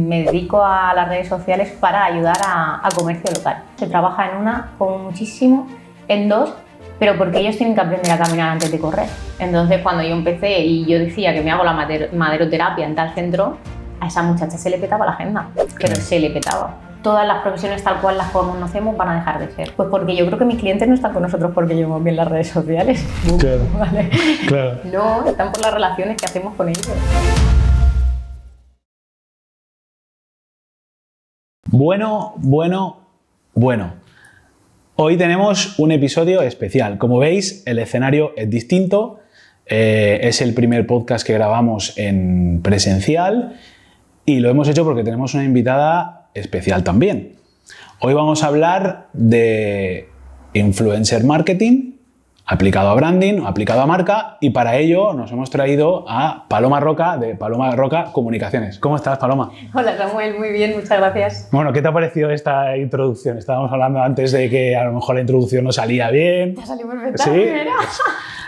me dedico a las redes sociales para ayudar a comercio local. Se trabaja en una como muchísimo, en dos, pero porque ellos tienen que aprender a caminar antes de correr. Entonces, cuando yo empecé y yo decía que me hago la maderoterapia en tal centro, a esa muchacha se le petaba la agenda, pero se le petaba. Todas las profesiones tal cual las conocemos van a dejar de ser. Pues porque yo creo que mis clientes no están con nosotros porque llevamos bien las redes sociales. Claro, ¿Vale? claro. No, están por las relaciones que hacemos con ellos. Bueno. Hoy tenemos un episodio especial. Como veis, el escenario es distinto. Es el primer podcast que grabamos en presencial y lo hemos hecho porque tenemos una invitada especial también. Hoy vamos a hablar de influencer marketing aplicado a branding, aplicado a marca, y para ello nos hemos traído a Paloma Roca de Paloma Roca Comunicaciones. ¿Cómo estás, Paloma? Hola, Samuel, muy bien, muchas gracias. Bueno, ¿qué te ha parecido esta introducción? Estábamos hablando antes de que a lo mejor la introducción no salía bien. Te ha salido perfecta. ¿Sí? Primera.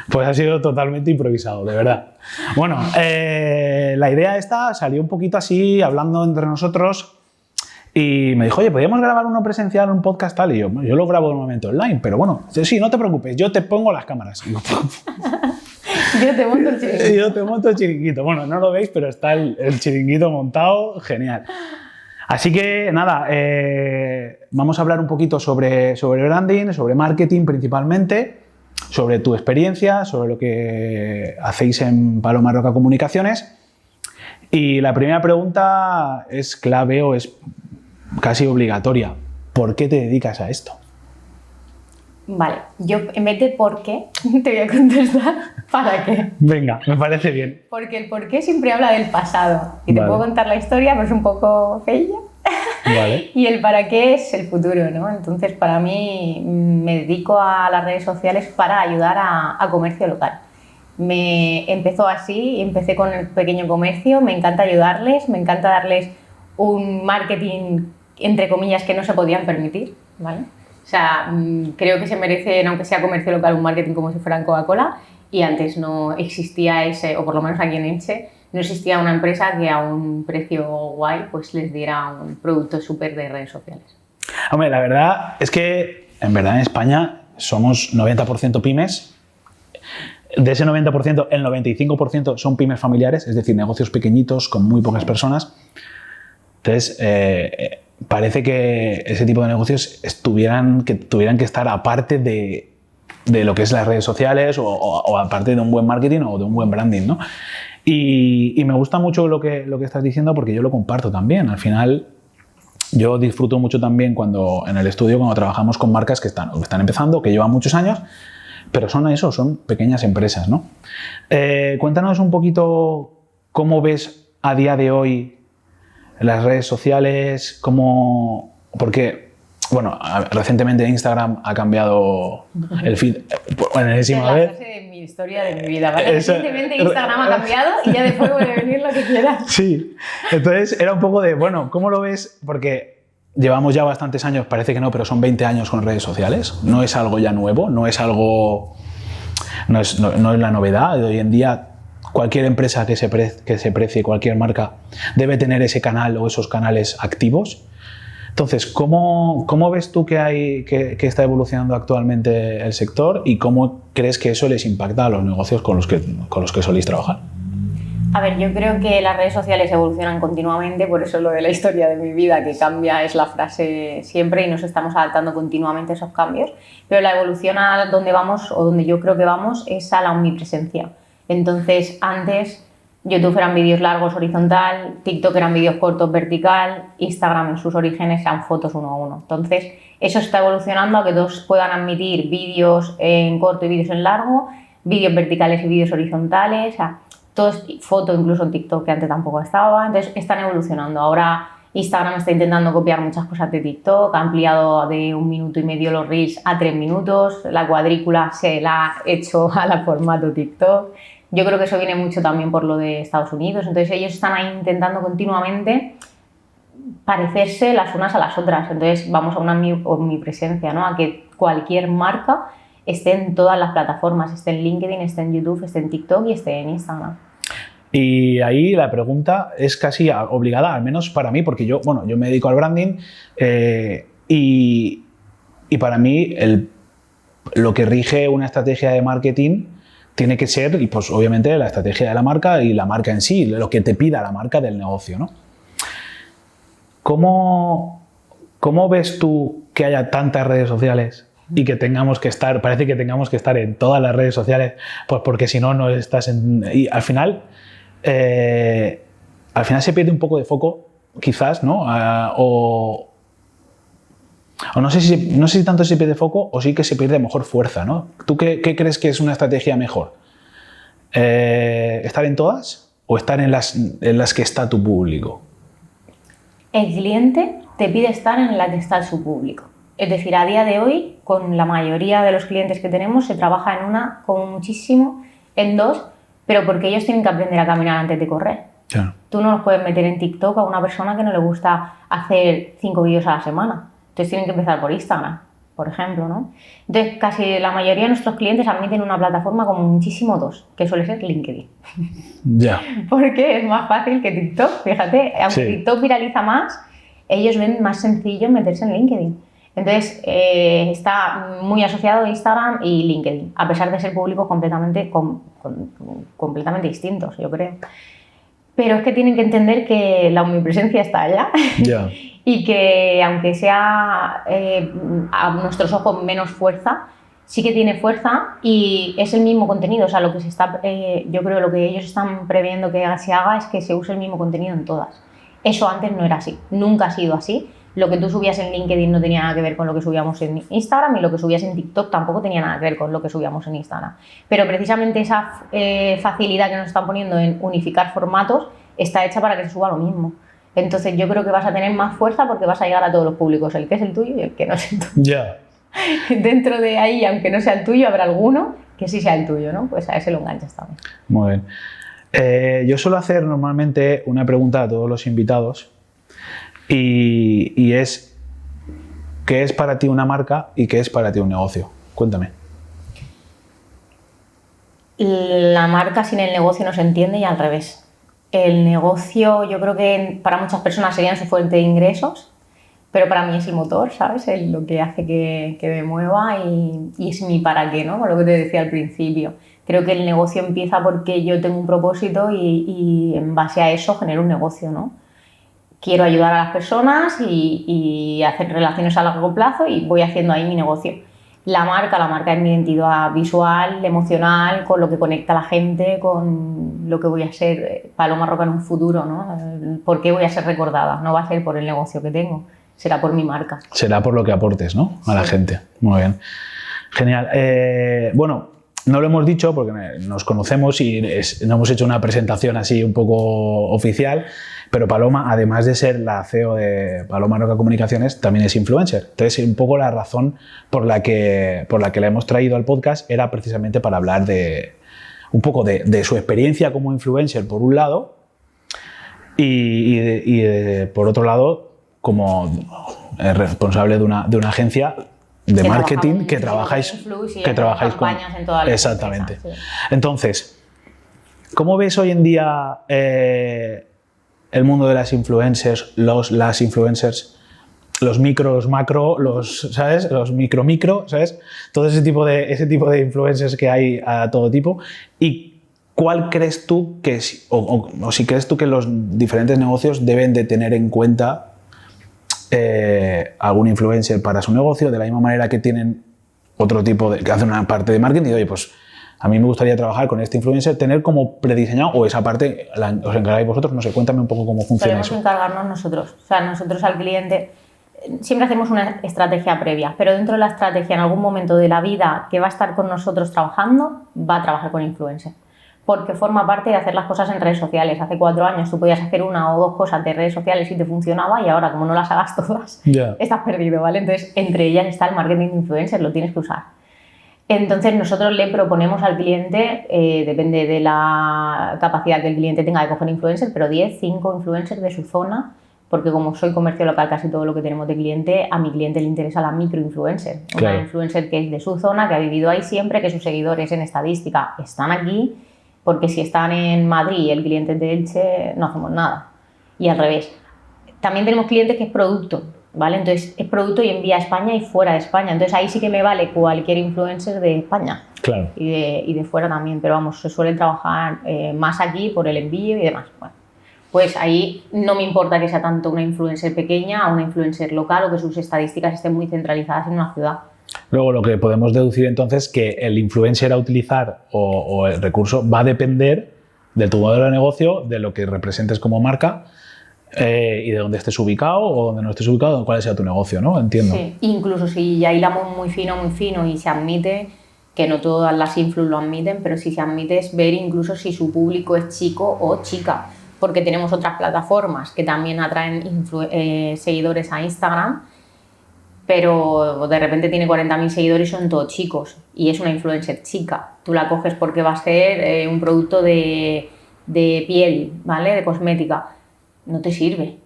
Pues ha sido totalmente improvisado, de verdad. Bueno, la idea esta salió un poquito así, hablando entre nosotros, y me dijo, oye, ¿podríamos grabar uno presencial, un podcast tal? Y yo lo grabo normalmente online, pero bueno, sí, no te preocupes, yo te pongo las cámaras. Yo te monto el chiringuito. Yo te monto el chiringuito. Bueno, no lo veis, pero está el chiringuito montado, genial. Así que nada, vamos a hablar un poquito sobre branding, sobre marketing principalmente, sobre tu experiencia, sobre lo que hacéis en Paloma Roca Comunicaciones. Y la primera pregunta es clave o es casi obligatoria. ¿Por qué te dedicas a esto? Vale, yo en vez de por qué, te voy a contestar para qué. Venga, me parece bien. Porque el por qué siempre habla del pasado. Y te Vale. puedo contar la historia, pero es un poco feilla. Vale. Y el para qué es el futuro, ¿no? Entonces, para mí, me dedico a las redes sociales para ayudar a comercio local. Me empezó así, empecé con el pequeño comercio, me encanta ayudarles, me encanta darles un marketing, entre comillas, que no se podían permitir, ¿vale? O sea, creo que se merecen, aunque sea comercio local, un marketing como si fueran Coca-Cola, y antes no existía ese, o por lo menos aquí en Elche, no existía una empresa que a un precio guay pues les diera un producto súper de redes sociales. Hombre, la verdad es que en España somos 90% pymes. De ese 90%, el 95% son pymes familiares, es decir, negocios pequeñitos con muy pocas personas. Entonces, parece que ese tipo de negocios tuvieran que estar aparte de lo que es las redes sociales o aparte de un buen marketing o de un buen branding, ¿no? Y me gusta mucho lo que estás diciendo porque yo lo comparto también. Al final, yo disfruto mucho también en el estudio cuando trabajamos con marcas que están empezando, que llevan muchos años, pero son pequeñas empresas, ¿no? Cuéntanos un poquito cómo ves a día de hoy las redes sociales, porque, bueno, recientemente Instagram ha cambiado el feed por enésima vez. Es la frase de mi historia, de mi vida, ¿vale? Recientemente Instagram ha cambiado y ya después puede venir lo que quieras. Sí, entonces era un poco de, bueno, ¿cómo lo ves? Porque llevamos ya bastantes años, parece que no, pero son 20 años con redes sociales. No es algo ya nuevo, no es la novedad. De hoy en día, cualquier empresa que se precie, cualquier marca, debe tener ese canal o esos canales activos. Entonces, ¿cómo ves tú que está evolucionando actualmente el sector y cómo crees que eso les impacta a los negocios con los que soléis trabajar? A ver, yo creo que las redes sociales evolucionan continuamente, por eso lo de la historia de mi vida, que cambia, es la frase siempre y nos estamos adaptando continuamente a esos cambios, pero la evolución a donde vamos, o donde yo creo que vamos, es a la omnipresencia. Entonces, antes YouTube eran vídeos largos horizontal, TikTok eran vídeos cortos vertical, Instagram en sus orígenes eran fotos uno a uno. Entonces, eso está evolucionando a que todos puedan admitir vídeos en corto y vídeos en largo, vídeos verticales y vídeos horizontales, o sea, todo es foto incluso en TikTok, que antes tampoco estaba. Entonces, están evolucionando. Ahora Instagram está intentando copiar muchas cosas de TikTok, ha ampliado de 1 minuto y medio los Reels a 3 minutos, la cuadrícula se la ha hecho al formato TikTok. Yo creo que eso viene mucho también por lo de Estados Unidos, entonces ellos están ahí intentando continuamente parecerse las unas a las otras, entonces vamos a una omnipresencia, ¿no? A que cualquier marca esté en todas las plataformas, esté en LinkedIn, esté en YouTube, esté en TikTok y esté en Instagram. Y ahí la pregunta es casi obligada, al menos para mí, porque yo me dedico al branding y para mí lo que rige una estrategia de marketing tiene que ser, pues obviamente, la estrategia de la marca y la marca en sí, lo que te pida la marca del negocio, ¿no? ¿Cómo ves tú que haya tantas redes sociales y que parece que tengamos que estar en todas las redes sociales, pues porque si no estás en... Y al final se pierde un poco de foco, quizás, ¿no? O no sé si tanto se pierde foco o sí que se pierde mejor fuerza, ¿no? ¿Tú qué crees que es una estrategia mejor? ¿Estar en todas o estar en las que está tu público? El cliente te pide estar en la que está su público. Es decir, a día de hoy, con la mayoría de los clientes que tenemos, se trabaja en una, como muchísimo, en dos, pero porque ellos tienen que aprender a caminar antes de correr. Claro. Tú no los puedes meter en TikTok a una persona que no le gusta hacer 5 vídeos a la semana. Entonces tienen que empezar por Instagram, por ejemplo, ¿no? Entonces, casi la mayoría de nuestros clientes admiten una plataforma como muchísimo dos, que suele ser LinkedIn. Ya. Porque es más fácil que TikTok, fíjate, aunque Sí. TikTok viraliza más, ellos ven más sencillo meterse en LinkedIn. Entonces, está muy asociado Instagram y LinkedIn, a pesar de ser públicos completamente distintos, yo creo. Pero es que tienen que entender que la omnipresencia está allá. Ya. Y que aunque sea a nuestros ojos menos fuerza, sí que tiene fuerza y es el mismo contenido. O sea, lo que yo creo lo que ellos están previendo que se haga es que se use el mismo contenido en todas. Eso antes no era así, nunca ha sido así. Lo que tú subías en LinkedIn no tenía nada que ver con lo que subíamos en Instagram y lo que subías en TikTok tampoco tenía nada que ver con lo que subíamos en Instagram. Pero precisamente esa facilidad que nos están poniendo en unificar formatos está hecha para que se suba lo mismo. Entonces yo creo que vas a tener más fuerza porque vas a llegar a todos los públicos, el que es el tuyo y el que no es el tuyo. Ya. Dentro de ahí, aunque no sea el tuyo, habrá alguno que sí sea el tuyo, ¿no? Pues a ese lo enganchas también. Muy bien. Yo suelo hacer normalmente una pregunta a todos los invitados y es ¿qué es para ti una marca y qué es para ti un negocio? Cuéntame. La marca sin el negocio no se entiende y al revés. El negocio yo creo que para muchas personas sería su fuente de ingresos, pero para mí es el motor, ¿sabes? Es lo que hace que me mueva y es mi para qué, ¿no? Con lo que te decía al principio. Creo que el negocio empieza porque yo tengo un propósito y en base a eso genero un negocio, ¿no? Quiero ayudar a las personas y hacer relaciones a largo plazo y voy haciendo ahí mi negocio. La marca es mi identidad visual, emocional, con lo que conecta a la gente, con lo que voy a ser Paloma Roca en un futuro, ¿no? ¿Por qué voy a ser recordada? No va a ser por el negocio que tengo, será por mi marca. Será por lo que aportes, ¿no? A la gente. Muy bien. Genial. Bueno, no lo hemos dicho porque nos conocemos y no hemos hecho una presentación así un poco oficial, pero Paloma, además de ser la CEO de Paloma Roca Comunicaciones, también es influencer. Entonces, un poco la razón por la que la hemos traído al podcast era precisamente para hablar un poco de su experiencia como influencer, por un lado, y por otro lado, como responsable de una agencia de marketing que trabajáis con en todas las exactamente. empresas, sí. Entonces, ¿cómo ves hoy en día el mundo de las influencers, las influencers, los micro, los macro, ¿sabes? Los micro, ¿sabes? Todo ese tipo de influencers que hay a todo tipo. ¿Y cuál crees tú que o si crees tú que los diferentes negocios deben de tener en cuenta algún influencer para su negocio, de la misma manera que tienen otro tipo que hacen una parte de marketing y oye, pues a mí me gustaría trabajar con este influencer, tener como prediseñado o esa parte os encargáis vosotros? No sé, cuéntame un poco cómo funciona eso. Podemos encargarnos nosotros, o sea, nosotros al cliente siempre hacemos una estrategia previa, pero dentro de la estrategia en algún momento de la vida que va a estar con nosotros trabajando, va a trabajar con influencer. Porque forma parte de hacer las cosas en redes sociales. Hace 4 años tú podías hacer 1 o 2 cosas de redes sociales y te funcionaba y ahora como no las hagas todas, estás perdido, ¿vale? Entonces, entre ellas está el marketing de influencer, lo tienes que usar. Entonces, nosotros le proponemos al cliente, depende de la capacidad que el cliente tenga de coger influencers, pero 10, 5 influencers de su zona, porque como soy comercio local, casi todo lo que tenemos de cliente, a mi cliente le interesa la microinfluencer. Una influencer que es de su zona, que ha vivido ahí siempre, que sus seguidores en estadística están aquí, porque si están en Madrid y el cliente es de Elche, no hacemos nada. Y al revés. También tenemos clientes que es producto, ¿vale? Entonces es producto y envía a España y fuera de España. Entonces ahí sí que me vale cualquier influencer de España. Claro. Y de fuera también, pero vamos, se suele trabajar más aquí por el envío y demás. Bueno, pues ahí no me importa que sea tanto una influencer pequeña o una influencer local o que sus estadísticas estén muy centralizadas en una ciudad. Luego lo que podemos deducir entonces es que el influencer a utilizar o el recurso va a depender de tu modelo de negocio, de lo que representes como marca y de dónde estés ubicado o dónde no estés ubicado, cuál sea tu negocio, ¿no? Entiendo. Sí, incluso si ya hilamos muy fino y se admite, que no todas las influs lo admiten, pero si se admite es ver incluso si su público es chico o chica, porque tenemos otras plataformas que también atraen seguidores a Instagram, pero de repente tiene 40.000 seguidores y son todos chicos y es una influencer chica. Tú la coges porque va a ser un producto de piel, ¿vale? De cosmética. No te sirve.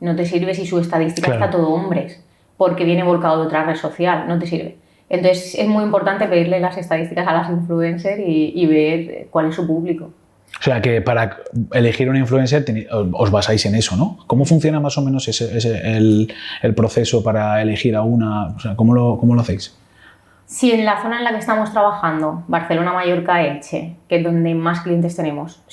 No te sirve si su estadística Claro. está todo hombres, porque viene volcado de otra red social. No te sirve. Entonces es muy importante pedirle las estadísticas a las influencers y ver cuál es su público. O sea, que para elegir una influencer os basáis en eso, ¿no? ¿Cómo funciona más o menos el proceso para elegir a una? O sea, ¿cómo lo hacéis? Si en la zona en la que estamos trabajando, Barcelona, Mallorca, Elche, que es donde más clientes tenemos,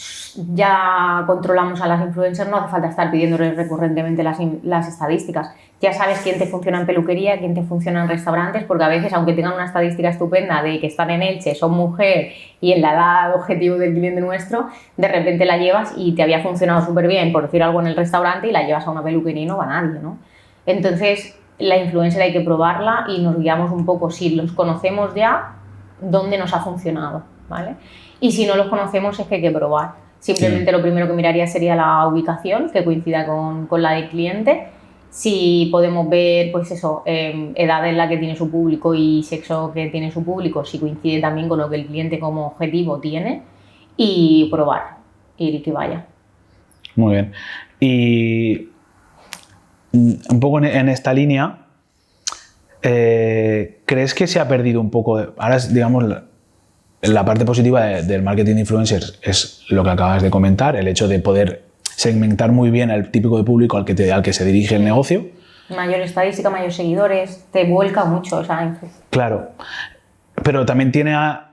ya controlamos a las influencers, no hace falta estar pidiéndoles recurrentemente las estadísticas. Ya sabes quién te funciona en peluquería, quién te funciona en restaurantes, porque a veces, aunque tengan una estadística estupenda de que están en Elche, son mujer y en la edad objetivo del cliente nuestro, de repente la llevas y te había funcionado súper bien, por decir algo, en el restaurante y la llevas a una peluquería y no va nadie, ¿no? Entonces, la influencer hay que probarla y nos guiamos un poco, si los conocemos ya, dónde nos ha funcionado, ¿vale? Y si no los conocemos es que hay que probar. Simplemente lo primero que miraría sería la ubicación, que coincida con la del cliente. Si podemos ver, pues eso, edad en la que tiene su público y sexo que tiene su público, si coincide también con lo que el cliente como objetivo tiene, y probar, y que vaya. Muy bien. Y un poco en esta línea, ¿crees que se ha perdido un poco? Ahora, digamos, la parte positiva del marketing de influencers es lo que acabas de comentar, el hecho de poder segmentar muy bien al típico de público al que se dirige el negocio. Mayor estadística, mayor seguidores, te vuelca mucho esa info. Claro, pero también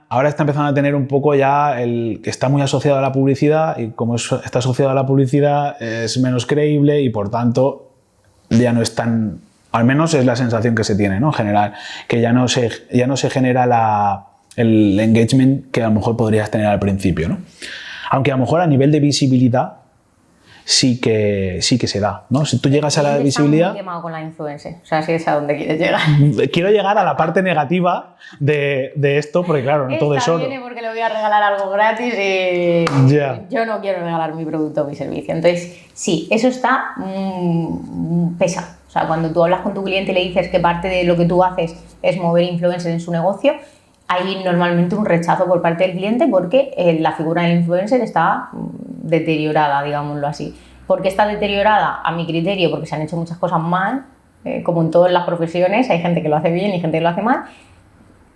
ahora está empezando a tener un poco ya el que está muy asociado a la publicidad y como está asociado a la publicidad es menos creíble y por tanto ya no es tan, al menos es la sensación que se tiene, ¿no? En general, que ya no se genera el engagement que a lo mejor podrías tener al principio, ¿no? Aunque a lo mejor a nivel de visibilidad sí que se da, ¿no? Si tú llegas a la visibilidad... Está muy quemado con la influencer, o sea, si es a donde quieres llegar. Quiero llegar a la parte negativa de esto, porque claro, no todo es oro. Viene porque le voy a regalar algo gratis y yo no quiero regalar mi producto o mi servicio. Entonces, sí, eso está pesa. O sea, cuando tú hablas con tu cliente y le dices que parte de lo que tú haces es mover influencers en su negocio, hay normalmente un rechazo por parte del cliente porque la figura del influencer está deteriorada, digámoslo así. ¿Por qué está deteriorada? A mi criterio, porque se han hecho muchas cosas mal, como en todas las profesiones, hay gente que lo hace bien y gente que lo hace mal.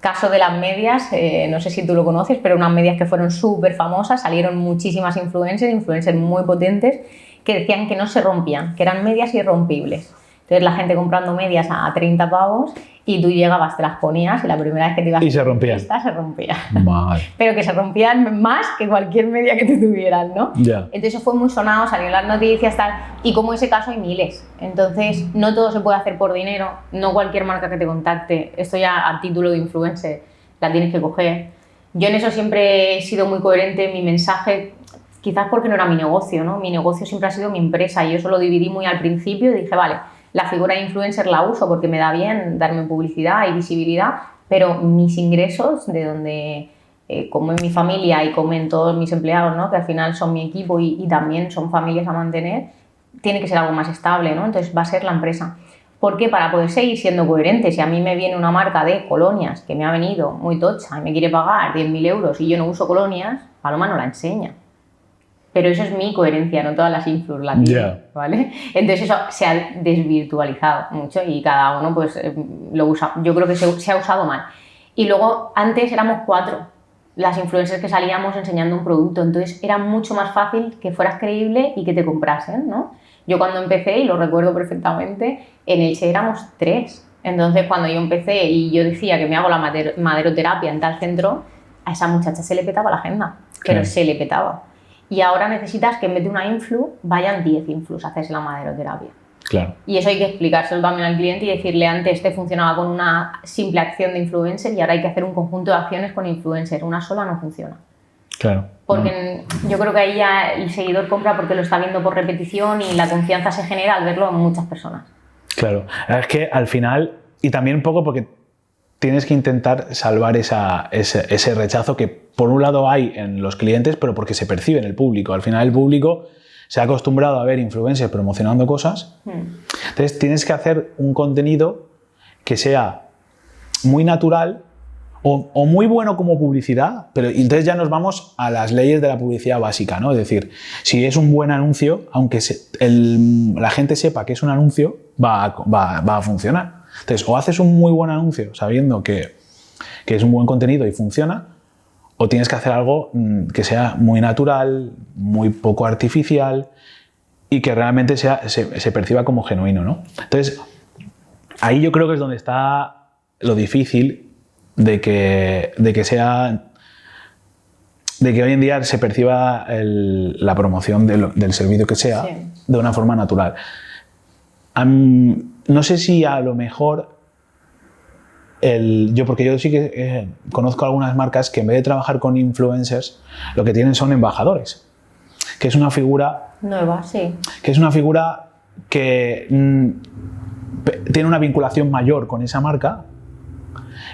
Caso de las medias, no sé si tú lo conoces, pero unas medias que fueron súper famosas, salieron muchísimas influencers muy potentes, que decían que no se rompían, que eran medias irrompibles. Entonces la gente comprando medias a 30 pavos y tú llegabas, te las ponías y la primera vez que te ibas y se rompían. Se rompía. Vale. Pero que se rompían más que cualquier media que tú tuvieras, ¿no? Yeah. Entonces eso fue muy sonado, salió en las noticias, tal, y como ese caso hay miles. Entonces no todo se puede hacer por dinero, no cualquier marca que te contacte, esto ya a título de influencer la tienes que coger. Yo en eso siempre he sido muy coherente, mi mensaje, quizás porque no era mi negocio, ¿no? Mi negocio siempre ha sido mi empresa y yo eso lo dividí muy al principio y dije, vale, la figura de influencer la uso porque me da bien darme publicidad y visibilidad, pero mis ingresos, de donde como en mi familia y como en todos mis empleados, ¿no? Que al final son mi equipo y también son familias a mantener, tiene que ser algo más estable, ¿no? Entonces va a ser la empresa. ¿Por qué? Para poder seguir siendo coherente. Si a mí me viene una marca de colonias que me ha venido muy tocha y me quiere pagar 10.000 euros y yo no uso colonias, Paloma no la enseña. Pero eso es mi coherencia, no todas las influencers la tienen, ¿vale? Entonces eso se ha desvirtualizado mucho y cada uno pues lo usa. Yo creo que se ha usado mal. Y luego antes éramos 4 las influencers que salíamos enseñando un producto, entonces era mucho más fácil que fueras creíble y que te comprasen, ¿no? Yo cuando empecé, y lo recuerdo perfectamente, en Elche éramos 3. Entonces cuando yo empecé y yo decía que me hago la maderoterapia en tal centro, a esa muchacha se le petaba la agenda, pero se le petaba. Y ahora necesitas que en vez de una influ, vayan 10 influs a hacerse la maderoterapia. Claro. Y eso hay que explicárselo también al cliente y decirle, antes te funcionaba con una simple acción de influencer y ahora hay que hacer un conjunto de acciones con influencer. Una sola no funciona. Claro. Porque yo creo que ahí ya el seguidor compra porque lo está viendo por repetición y la confianza se genera al verlo en muchas personas. Claro. Es que al final, y también un poco porque tienes que intentar salvar ese rechazo que por un lado hay en los clientes, pero porque se percibe en el público. Al final el público se ha acostumbrado a ver influencers promocionando cosas. Entonces tienes que hacer un contenido que sea muy natural o muy bueno como publicidad, pero entonces ya nos vamos a las leyes de la publicidad básica, ¿no? Es decir, si es un buen anuncio, aunque la gente sepa que es un anuncio, va a funcionar. Entonces, o haces un muy buen anuncio sabiendo que es un buen contenido y funciona, o tienes que hacer algo que sea muy natural, muy poco artificial y que realmente se perciba como genuino, ¿no? Entonces, ahí yo creo que es donde está lo difícil de que hoy en día se perciba la promoción del servicio que sea de una forma natural. No sé si a lo mejor porque yo sí que conozco algunas marcas que en vez de trabajar con influencers, lo que tienen son embajadores, que es una figura nueva, sí. Que es una figura que tiene una vinculación mayor con esa marca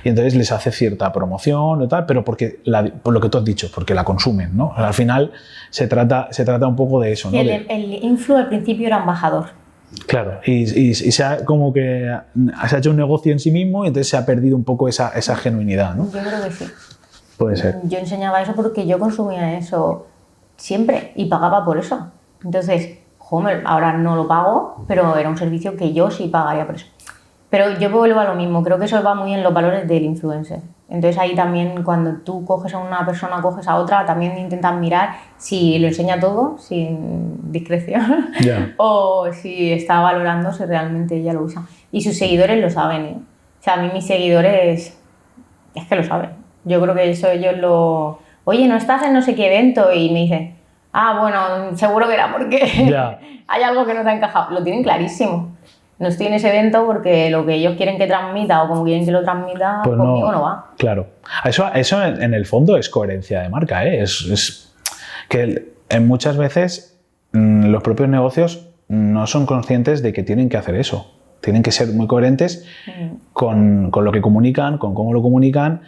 y entonces les hace cierta promoción o tal, pero por lo que tú has dicho, porque la consumen, ¿no? Al final se trata un poco de eso, ¿no? El influ al principio era embajador. Claro, y se ha como que se ha hecho un negocio en sí mismo y entonces se ha perdido un poco esa genuinidad, ¿no? Yo creo que sí. Puede ser. Yo enseñaba eso porque yo consumía eso siempre y pagaba por eso. Entonces, joder, ahora no lo pago, pero era un servicio que yo sí pagaría por eso. Pero yo vuelvo a lo mismo, creo que eso va muy en los valores del influencer. Entonces ahí también cuando tú coges a una persona, coges a otra, también intentan mirar si lo enseña todo sin discreción o si está valorando si realmente ella lo usa. Y sus seguidores lo saben, ¿eh? O sea, a mí mis seguidores es que lo saben. Yo creo que eso ellos lo... Oye, ¿no estás en no sé qué evento? Y me dicen, bueno, seguro que era porque hay algo que no te ha encajado. Lo tienen clarísimo. No estoy en ese evento porque lo que ellos quieren que transmita o como quieren que lo transmita, pues conmigo no va. Claro. Eso en el fondo es coherencia de marca, ¿eh? Es que muchas veces los propios negocios no son conscientes de que tienen que hacer eso. Tienen que ser muy coherentes con lo que comunican, con cómo lo comunican,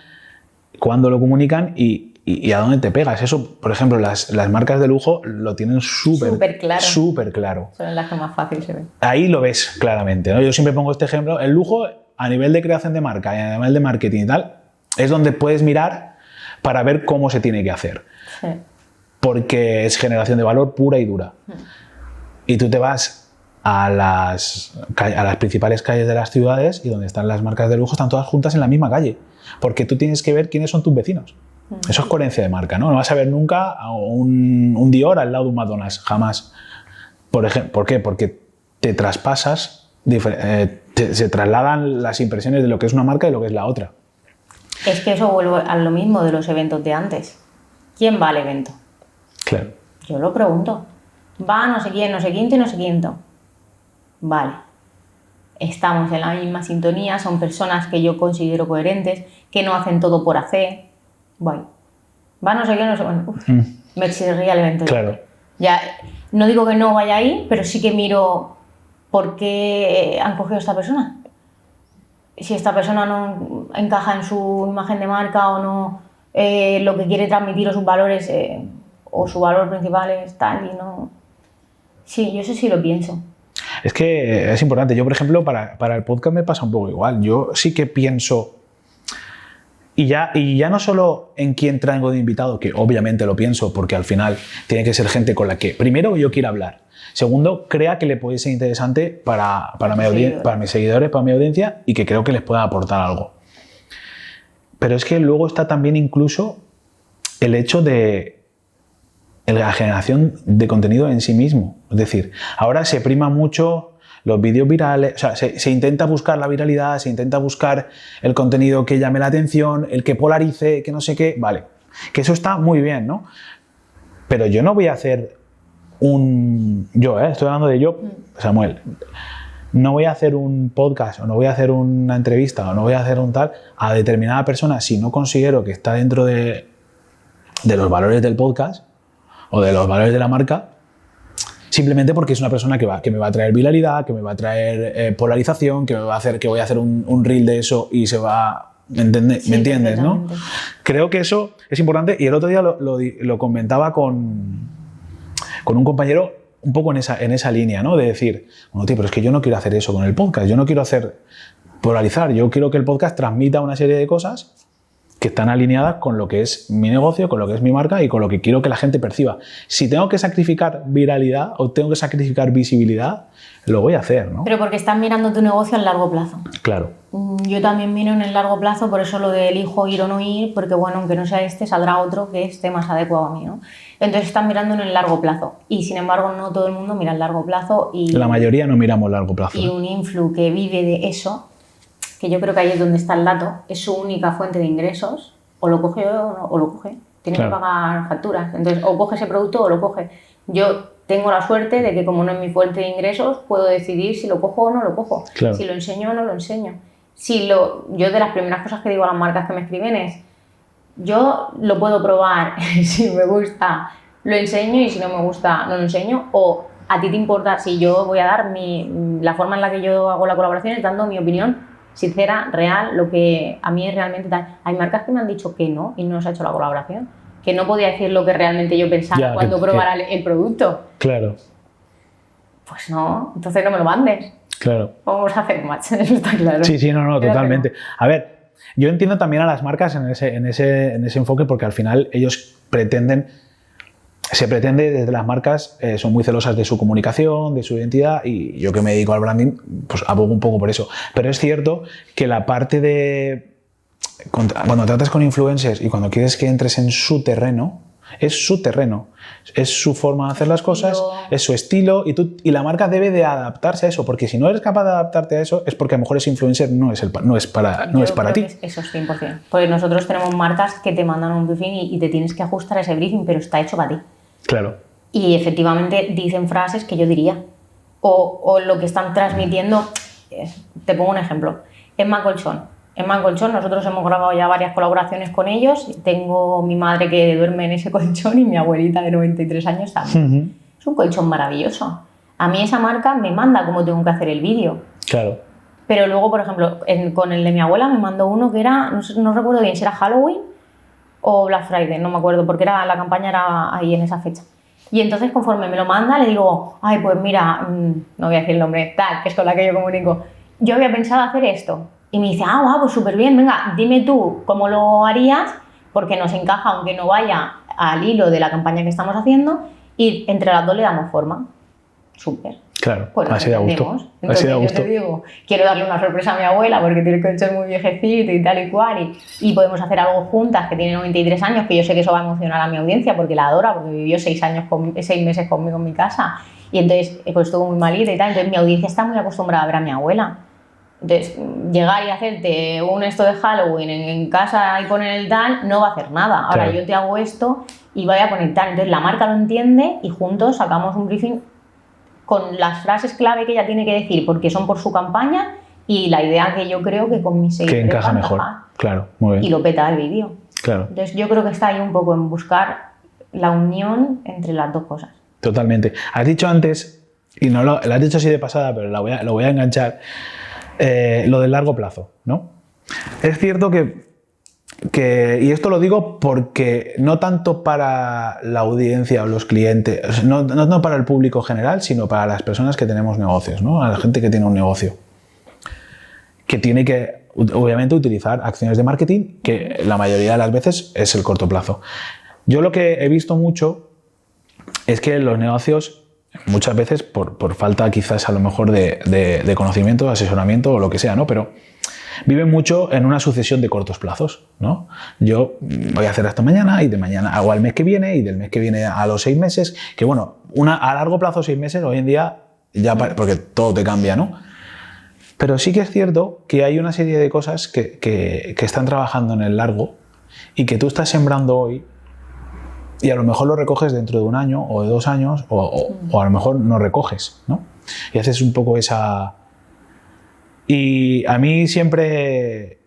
cuándo lo comunican y a dónde te pegas. Eso, por ejemplo, las marcas de lujo lo tienen súper claro. Son las que más fácil se ven. Ahí lo ves claramente, ¿no? Yo siempre pongo este ejemplo. El lujo, a nivel de creación de marca y a nivel de marketing y tal, es donde puedes mirar para ver cómo se tiene que hacer. Sí. Porque es generación de valor pura y dura. Y tú te vas a las principales calles de las ciudades y donde están las marcas de lujo están todas juntas en la misma calle. Porque tú tienes que ver quiénes son tus vecinos. Eso es coherencia de marca, ¿no? No vas a ver nunca a un Dior al lado de un McDonald's, jamás. ¿Por qué? Porque te traspasas, se trasladan las impresiones de lo que es una marca y de lo que es la otra. Es que eso vuelve a lo mismo de los eventos de antes. ¿Quién va al evento? Claro. Yo lo pregunto. Va no sé quién, no sé quinto y no sé quinto. Vale. Estamos en la misma sintonía, son personas que yo considero coherentes, que no hacen todo por hacer. Bueno, va no sé qué, no sé bueno. Me chirría el evento. Claro. Ya, no digo que no vaya ahí, pero sí que miro por qué han cogido a esta persona. Si esta persona no encaja en su imagen de marca o no, lo que quiere transmitir o sus valores o su valor principal es tal y no... Sí, yo eso sí lo pienso. Es que es importante. Yo, por ejemplo, para el podcast me pasa un poco igual. Yo sí que pienso... Y ya no solo en quién traigo de invitado, que obviamente lo pienso porque al final tiene que ser gente con la que, primero, yo quiero hablar. Segundo, crea que le puede ser interesante para mis seguidores, para mi audiencia y que creo que les pueda aportar algo. Pero es que luego está también incluso el hecho de la generación de contenido en sí mismo. Es decir, ahora se prima mucho los vídeos virales, o sea, se intenta buscar la viralidad, se intenta buscar el contenido que llame la atención, el que polarice, que no sé qué, vale. Que eso está muy bien, ¿no? Pero yo no voy a hacer estoy hablando de yo, Samuel, no voy a hacer un podcast o no voy a hacer una entrevista o no voy a hacer un tal a determinada persona si no considero que está dentro de los valores del podcast o de los valores de la marca, simplemente porque es una persona que me va a traer viralidad, que me va a traer polarización, que me va a hacer que voy a hacer un reel de eso y se va... ¿Me entiendes, no? Creo que eso es importante y el otro día lo comentaba con un compañero un poco en esa línea, ¿no? De decir, bueno, tío, pero es que yo no quiero hacer eso con el podcast, yo no quiero polarizar, yo quiero que el podcast transmita una serie de cosas que están alineadas con lo que es mi negocio, con lo que es mi marca y con lo que quiero que la gente perciba. Si tengo que sacrificar viralidad o tengo que sacrificar visibilidad, lo voy a hacer, ¿no? Pero porque estás mirando tu negocio a largo plazo. Claro. Yo también miro en el largo plazo, por eso lo de elijo ir o no ir, porque bueno, aunque no sea este, saldrá otro que esté más adecuado a mí, ¿no? Entonces estás mirando en el largo plazo. Y sin embargo, no todo el mundo mira el largo plazo. Y la mayoría no miramos largo plazo. Y un influ que vive de eso, que yo creo que ahí es donde está el dato, es su única fuente de ingresos, o lo coge o lo coge. Tiene que pagar facturas. Entonces, o coge ese producto o lo coge. Yo tengo la suerte de que como no es mi fuente de ingresos, puedo decidir si lo cojo o no lo cojo. Claro. Si lo enseño o no lo enseño. Yo de las primeras cosas que digo a las marcas que me escriben es, yo lo puedo probar, si me gusta lo enseño y si no me gusta no lo enseño, o a ti te importa si yo voy a dar la forma en la que yo hago la colaboración es dando mi opinión sincera, real, lo que a mí es realmente tal. Hay marcas que me han dicho que no y no se ha hecho la colaboración, que no podía decir lo que realmente yo pensaba cuando probara el producto. Claro. Pues no, entonces no me lo mandes. Claro. Vamos a hacer match, eso está claro. Sí, no, totalmente. A ver, yo entiendo también a las marcas en ese enfoque porque al final ellos se pretende desde las marcas, son muy celosas de su comunicación, de su identidad y yo que me dedico al branding, pues abogo un poco por eso. Pero es cierto que la parte de... Cuando tratas con influencers y cuando quieres que entres en su terreno, es su terreno, es su forma de hacer las cosas, es su estilo y la marca debe de adaptarse a eso, porque si no eres capaz de adaptarte a eso es porque a lo mejor ese influencer no es para ti. Eso es 100%. Porque nosotros tenemos marcas que te mandan un briefing y te tienes que ajustar a ese briefing, pero está hecho para ti. Claro. Y efectivamente dicen frases que yo diría. O lo que están transmitiendo, te pongo un ejemplo, Emma Colchón. Emma Colchón, nosotros hemos grabado ya varias colaboraciones con ellos. Tengo mi madre que duerme en ese colchón y mi abuelita de 93 años también. Es un colchón maravilloso. A mí esa marca me manda cómo tengo que hacer el vídeo. Claro. Pero luego, por ejemplo, con el de mi abuela me mandó uno que era, no recuerdo bien si era Halloween o Black Friday, no me acuerdo, porque la campaña era ahí en esa fecha. Y entonces, conforme me lo manda, le digo, ay, pues mira, no voy a decir el nombre, tal, que es con la que yo comunico, yo había pensado hacer esto. Y me dice, pues súper bien, venga, dime tú cómo lo harías, porque nos encaja, aunque no vaya al hilo de la campaña que estamos haciendo, y entre las dos le damos forma. Súper. Claro, pues así da gusto. Entonces yo te digo, quiero darle una sorpresa a mi abuela porque tiene el colchón muy viejecito y tal y cual, y podemos hacer algo juntas, que tiene 93 años, que yo sé que eso va a emocionar a mi audiencia porque la adora, porque vivió 6 meses conmigo en mi casa, y entonces pues estuvo muy malita y tal, entonces mi audiencia está muy acostumbrada a ver a mi abuela. Entonces, llegar y hacerte un esto de Halloween en casa y poner el tal, no va a hacer nada. Ahora claro, yo te hago esto y voy a conectar. Entonces la marca lo entiende y juntos sacamos un briefing con las frases clave que ella tiene que decir, porque son por su campaña y la idea que yo creo que con mis seguidores que encaja mejor. Claro, muy bien. Y lo peta el vídeo. Claro. Entonces yo creo que está ahí un poco en buscar la unión entre las dos cosas. Totalmente. Has dicho antes, y no lo has dicho así de pasada, pero lo voy a enganchar, lo del largo plazo, ¿no? Es cierto que, y esto lo digo porque no tanto para la audiencia o los clientes, no para el público general, sino para las personas que tenemos negocios, ¿no? A la gente que tiene un negocio, que tiene que, obviamente, utilizar acciones de marketing, que la mayoría de las veces es el corto plazo. Yo lo que he visto mucho es que los negocios, muchas veces por falta quizás a lo mejor de conocimiento, de asesoramiento o lo que sea, ¿no? Pero viven mucho en una sucesión de cortos plazos, ¿no? Yo voy a hacer esto mañana y de mañana hago al mes que viene y del mes que viene a los 6 meses, que bueno, a largo plazo 6 meses hoy en día, ya porque todo te cambia, ¿no? Pero sí que es cierto que hay una serie de cosas que están trabajando en el largo y que tú estás sembrando hoy y a lo mejor lo recoges dentro de 1 año o de 2 años o a lo mejor no recoges, ¿no? Y haces un poco esa... Y a mí siempre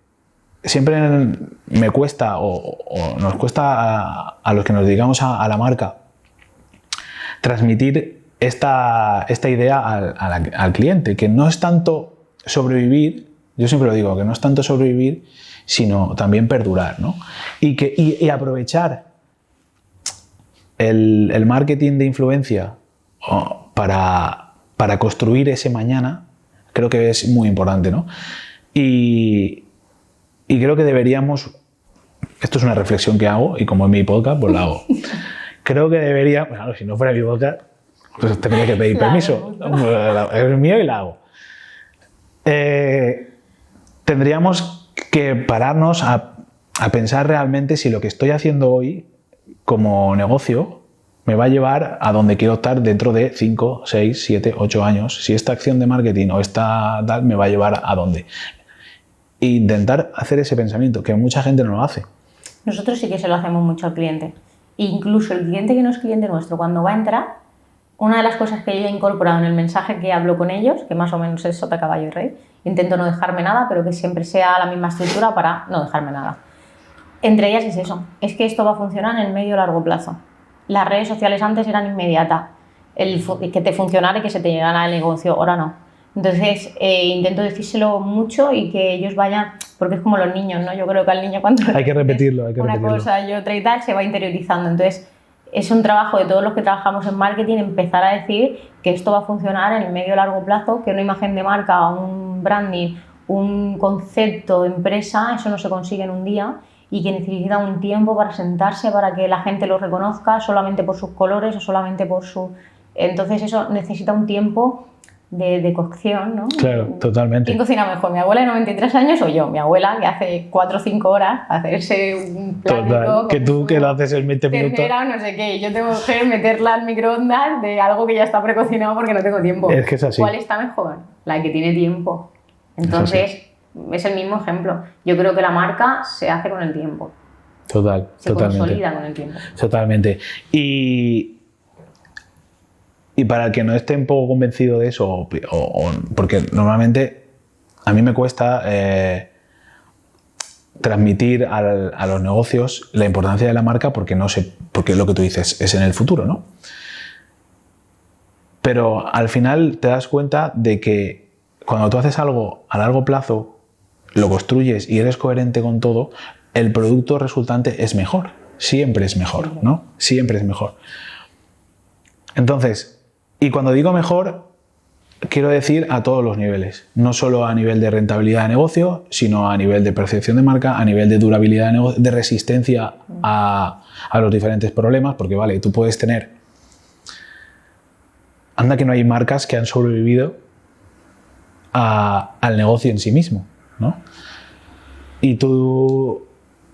me cuesta o nos cuesta a los que nos dedicamos a la marca transmitir esta idea al cliente, que no es tanto sobrevivir, yo siempre lo digo, que no es tanto sobrevivir, sino también perdurar, ¿no? Y aprovechar el marketing de influencia para construir ese mañana, creo que es muy importante, ¿no? Y creo que deberíamos, esto es una reflexión que hago y como es mi podcast, pues la hago. Creo que debería, bueno, si no fuera mi podcast, pues tendría que pedir permiso. Es mío y la hago. Tendríamos que pararnos a pensar realmente si lo que estoy haciendo hoy como negocio me va a llevar a donde quiero estar dentro de 5, 6, 7, 8 años. Si esta acción de marketing o esta tal me va a llevar a dónde. E intentar hacer ese pensamiento, que mucha gente no lo hace. Nosotros sí que se lo hacemos mucho al cliente. Incluso el cliente que no es cliente nuestro, cuando va a entrar, una de las cosas que yo he incorporado en el mensaje que hablo con ellos, que más o menos es sota, caballo y rey, intento no dejarme nada, pero que siempre sea la misma estructura para no dejarme nada. Entre ellas es eso, es que esto va a funcionar en el medio y largo plazo. Las redes sociales antes eran inmediatas, que te funcionara y que se te llegara el negocio, ahora no. Entonces intento decírselo mucho y que ellos vayan, porque es como los niños, ¿no? Yo creo que al niño cuando hay que repetirlo, una cosa y otra y tal, se va interiorizando. Entonces es un trabajo de todos los que trabajamos en marketing empezar a decir que esto va a funcionar en el medio y largo plazo, que una imagen de marca, un branding, un concepto de empresa, eso no se consigue en un día y que necesita un tiempo para sentarse, para que la gente lo reconozca solamente por sus colores o solamente por su... Entonces eso necesita un tiempo de cocción, ¿no? Claro, totalmente. ¿Quién cocina mejor? ¿Mi abuela de 93 años o yo? Mi abuela, que hace 4 o 5 horas hacerse un plato... Que tú que lo haces en 20 minutos... Tercera, no sé qué. Yo tengo que meterla al microondas de algo que ya está precocinado porque no tengo tiempo. Es que es así. ¿Cuál está mejor? La que tiene tiempo. Entonces, es el mismo ejemplo. Yo creo que la marca se hace con el tiempo. Totalmente. Se consolida con el tiempo. Totalmente. Y para el que no esté un poco convencido de eso, porque normalmente a mí me cuesta transmitir a los negocios la importancia de la marca porque no sé, porque lo que tú dices es en el futuro, ¿no? Pero al final te das cuenta de que cuando tú haces algo a largo plazo, lo construyes y eres coherente con todo, el producto resultante es mejor. Siempre es mejor, ¿no? Siempre es mejor. Entonces, y cuando digo mejor, quiero decir a todos los niveles. No solo a nivel de rentabilidad de negocio, sino a nivel de percepción de marca, a nivel de durabilidad de negocio, de resistencia a los diferentes problemas, porque vale, tú puedes tener... Anda que no hay marcas que han sobrevivido al negocio en sí mismo, ¿no? Y tú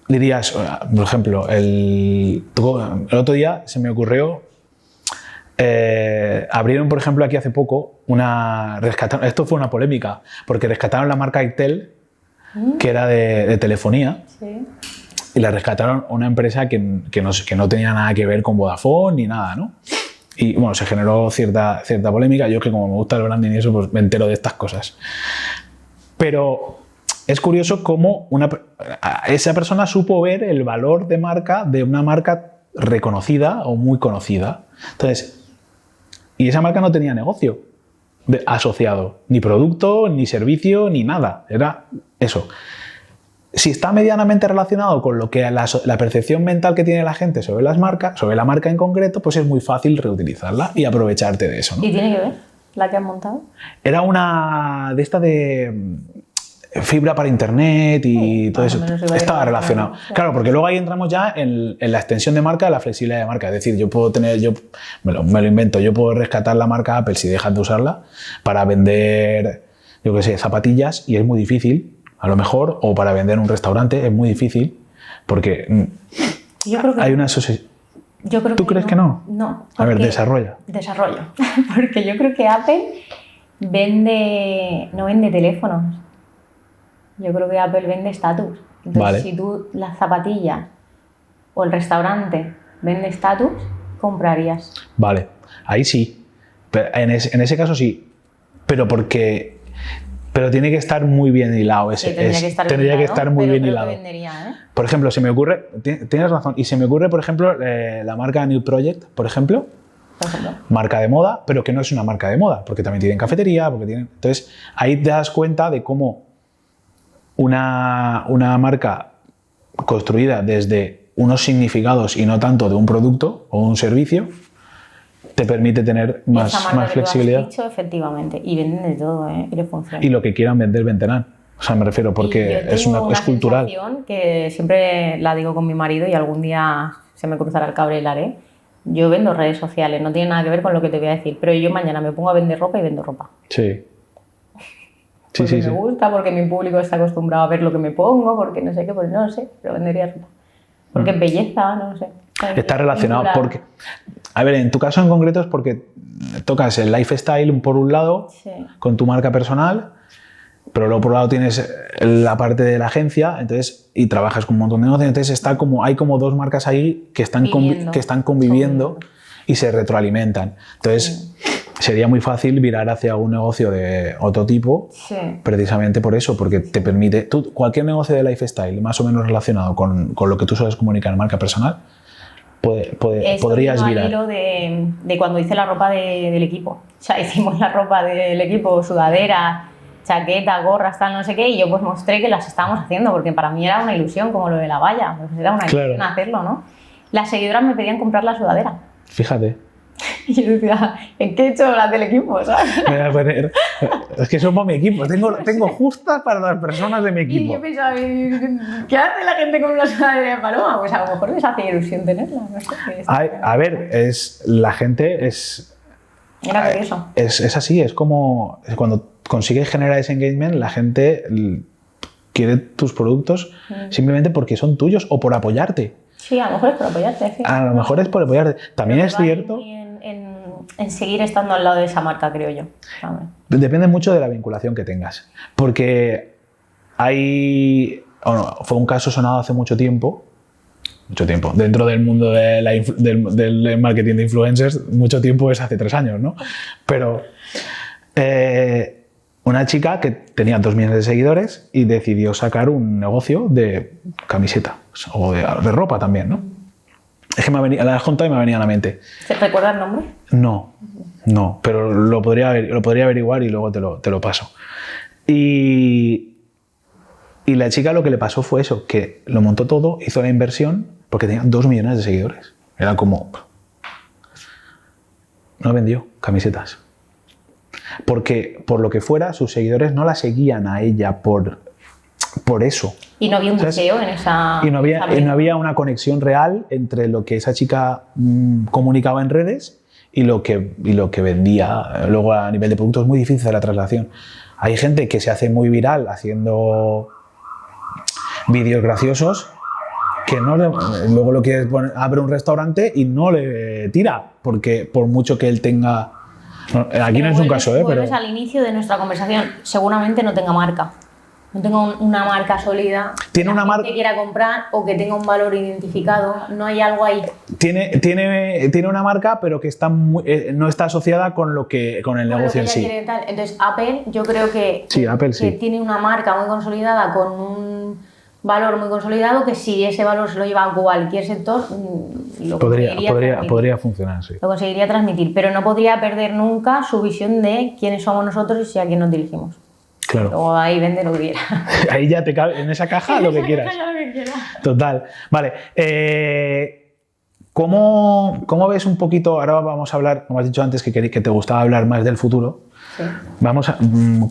dirías, por ejemplo, el otro día se me ocurrió, abrieron, por ejemplo, aquí hace poco, esto fue una polémica, porque rescataron la marca Itel, que era de telefonía, Sí. y la rescataron una empresa que no tenía nada que ver con Vodafone ni nada, ¿no? Y bueno, se generó cierta polémica. Yo que como me gusta el branding y eso, pues me entero de estas cosas. Pero es curioso cómo esa persona supo ver el valor de marca de una marca reconocida o muy conocida. Entonces, y esa marca no tenía negocio asociado, ni producto, ni servicio, ni nada. Era eso. Si está medianamente relacionado con lo que la percepción mental que tiene la gente sobre las marcas, sobre la marca en concreto, pues es muy fácil reutilizarla y aprovecharte de eso, ¿no? ¿Y tiene que ver la que has montado? Era una de esta de fibra para internet y todo eso. Estaba relacionado. Claro, porque luego ahí entramos ya en la extensión de marca, la flexibilidad de marca. Es decir, me lo invento, yo puedo rescatar la marca Apple si dejas de usarla para vender, yo qué sé, zapatillas, y es muy difícil a lo mejor, o para vender un restaurante es muy difícil porque Yo creo que hay una asociación. Yo creo ¿Tú crees que no? No. A ver, desarrolla. Desarrollo. Porque yo creo que Apple no vende teléfonos. Yo creo que Apple vende estatus. Entonces, Vale. si tú las zapatillas o el restaurante vende estatus, comprarías. Vale, ahí sí. Pero en ese caso sí. Pero tiene que estar muy bien hilado. Tendría que estar muy bien hilado. Vendería, ¿eh? Por ejemplo, se me ocurre, tienes razón, y se me ocurre, por ejemplo, la marca New Project, por ejemplo, marca de moda, pero que no es una marca de moda, porque también tienen cafetería, entonces ahí te das cuenta de cómo una marca construida desde unos significados y no tanto de un producto o un servicio te permite tener más flexibilidad. Lo has dicho, efectivamente, y venden de todo, ¿eh? Y le funciona. Y lo que quieran vender, venderán. O sea, me refiero, porque es cultural. Sensación que siempre la digo con mi marido y algún día se me cruzará el cable y la haré. Yo vendo redes sociales, no tiene nada que ver con lo que te voy a decir, pero yo mañana me pongo a vender ropa y vendo ropa. Sí. Porque me gusta, porque mi público está acostumbrado a ver lo que me pongo, porque no sé qué, pues no lo sé, pero vendería ropa. Porque es belleza, no lo sé. Está relacionado porque... A ver, en tu caso en concreto es porque tocas el lifestyle por un lado, sí, con tu marca personal, pero luego por un lado tienes la parte de la agencia, entonces, y trabajas con un montón de negocios, entonces hay como dos marcas ahí que están conviviendo y se retroalimentan. Entonces, sería muy fácil virar hacia un negocio de otro tipo, precisamente por eso, porque te permite... cualquier negocio de lifestyle más o menos relacionado con lo que tú sueles comunicar en marca personal, podrías virar. Hilo de cuando hice la ropa del equipo. O sea, hicimos la ropa del equipo, sudadera, chaqueta, gorras, tal, no sé qué, y yo pues mostré que las estábamos haciendo, porque para mí era una ilusión, como lo de la valla, pues era una ilusión hacerlo, ¿no? Las seguidoras me pedían comprar la sudadera. Fíjate. Y yo decía, ¿en qué he hecho las del equipo? ¿Sabes? Me voy a poner... Es que somos mi equipo, tengo justas para las personas de mi equipo. Y yo pensaba, ¿qué hace la gente con una sudadera de paloma? Pues a lo mejor les hace ilusión tenerla, no sé. A ver, la gente es... Era curioso. Es así, es como cuando consigues generar ese engagement, la gente quiere tus productos simplemente porque son tuyos o por apoyarte. Sí, a lo mejor es por apoyarte. Sí. A lo mejor es por apoyarte. También es cierto... En seguir estando al lado de esa marca, creo yo. Depende mucho de la vinculación que tengas. Porque fue un caso sonado hace mucho tiempo, dentro del mundo del marketing de influencers, mucho tiempo es hace 3 años, ¿no? Pero una chica que tenía 2 millones de seguidores y decidió sacar un negocio de camiseta o de ropa también, ¿no? Es que la has contado y me ha venido a la mente. ¿Se recuerda el nombre? No, pero lo podría averiguar y luego te lo paso. Y la chica lo que le pasó fue eso, que lo montó todo, hizo la inversión, porque tenía 2 millones de seguidores. Era como... No vendió camisetas. Porque, por lo que fuera, sus seguidores no la seguían a ella por eso. Y no había un deseo en esa... Y no había una conexión real entre lo que esa chica comunicaba en redes y lo que vendía. Luego, a nivel de productos, es muy difícil hacer la traslación. Hay gente que se hace muy viral haciendo vídeos graciosos que luego lo quiere abre un restaurante y no le tira, porque por mucho que él tenga... Aquí no es un caso, pero... al inicio de nuestra conversación, seguramente no tenga marca. No tenga una marca sólida, tiene una marca que quiera comprar o que tenga un valor identificado, no hay algo ahí. Tiene una marca, pero que no está asociada con el negocio en sí. Entonces, Apple, yo creo que tiene una marca muy consolidada con un valor muy consolidado, que si ese valor se lo lleva a cualquier sector, podría funcionar, sí. Lo conseguiría transmitir, pero no podría perder nunca su visión de quiénes somos nosotros y a quién nos dirigimos. Claro. Luego ahí vende lo que quiera. Ahí ya te cabe, en esa caja lo que quieras. Total. Vale. ¿Cómo ves un poquito? Ahora vamos a hablar, como has dicho antes, que te gustaba hablar más del futuro. Sí.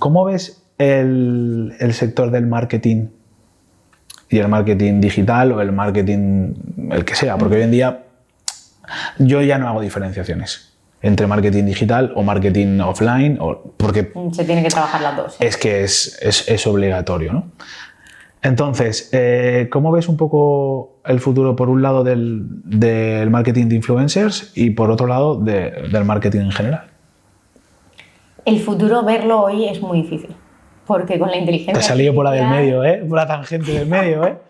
¿Cómo ves el sector del marketing y el marketing digital o el marketing, el que sea? Porque hoy en día yo ya no hago diferenciaciones. entre marketing digital o marketing offline, porque Se tiene que trabajar las dos. es que es obligatorio, ¿no? Entonces, ¿cómo ves un poco el futuro, por un lado, del marketing de influencers y por otro lado del marketing en general? El futuro verlo hoy es muy difícil, porque con la inteligencia Te has salido por la del artificial- medio, por la tangente del medio,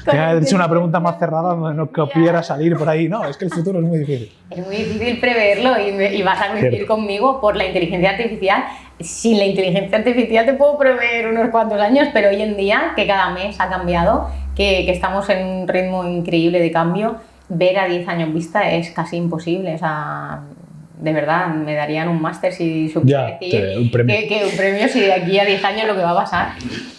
Tenía que haber hecho una pregunta más cerrada donde no pudiera salir por ahí. No, es que el futuro es muy difícil. Es muy difícil preverlo y vas a coincidir Cierto. conmigo por la inteligencia artificial. Sin la inteligencia artificial te puedo prever unos cuantos años, pero hoy en día, que cada mes ha cambiado, que estamos en un ritmo increíble de cambio, ver a 10 años vista es casi imposible. O sea, de verdad, me darían un máster si supiera Ya, decir un premio. que un premio si de aquí a 10 años lo que va a pasar.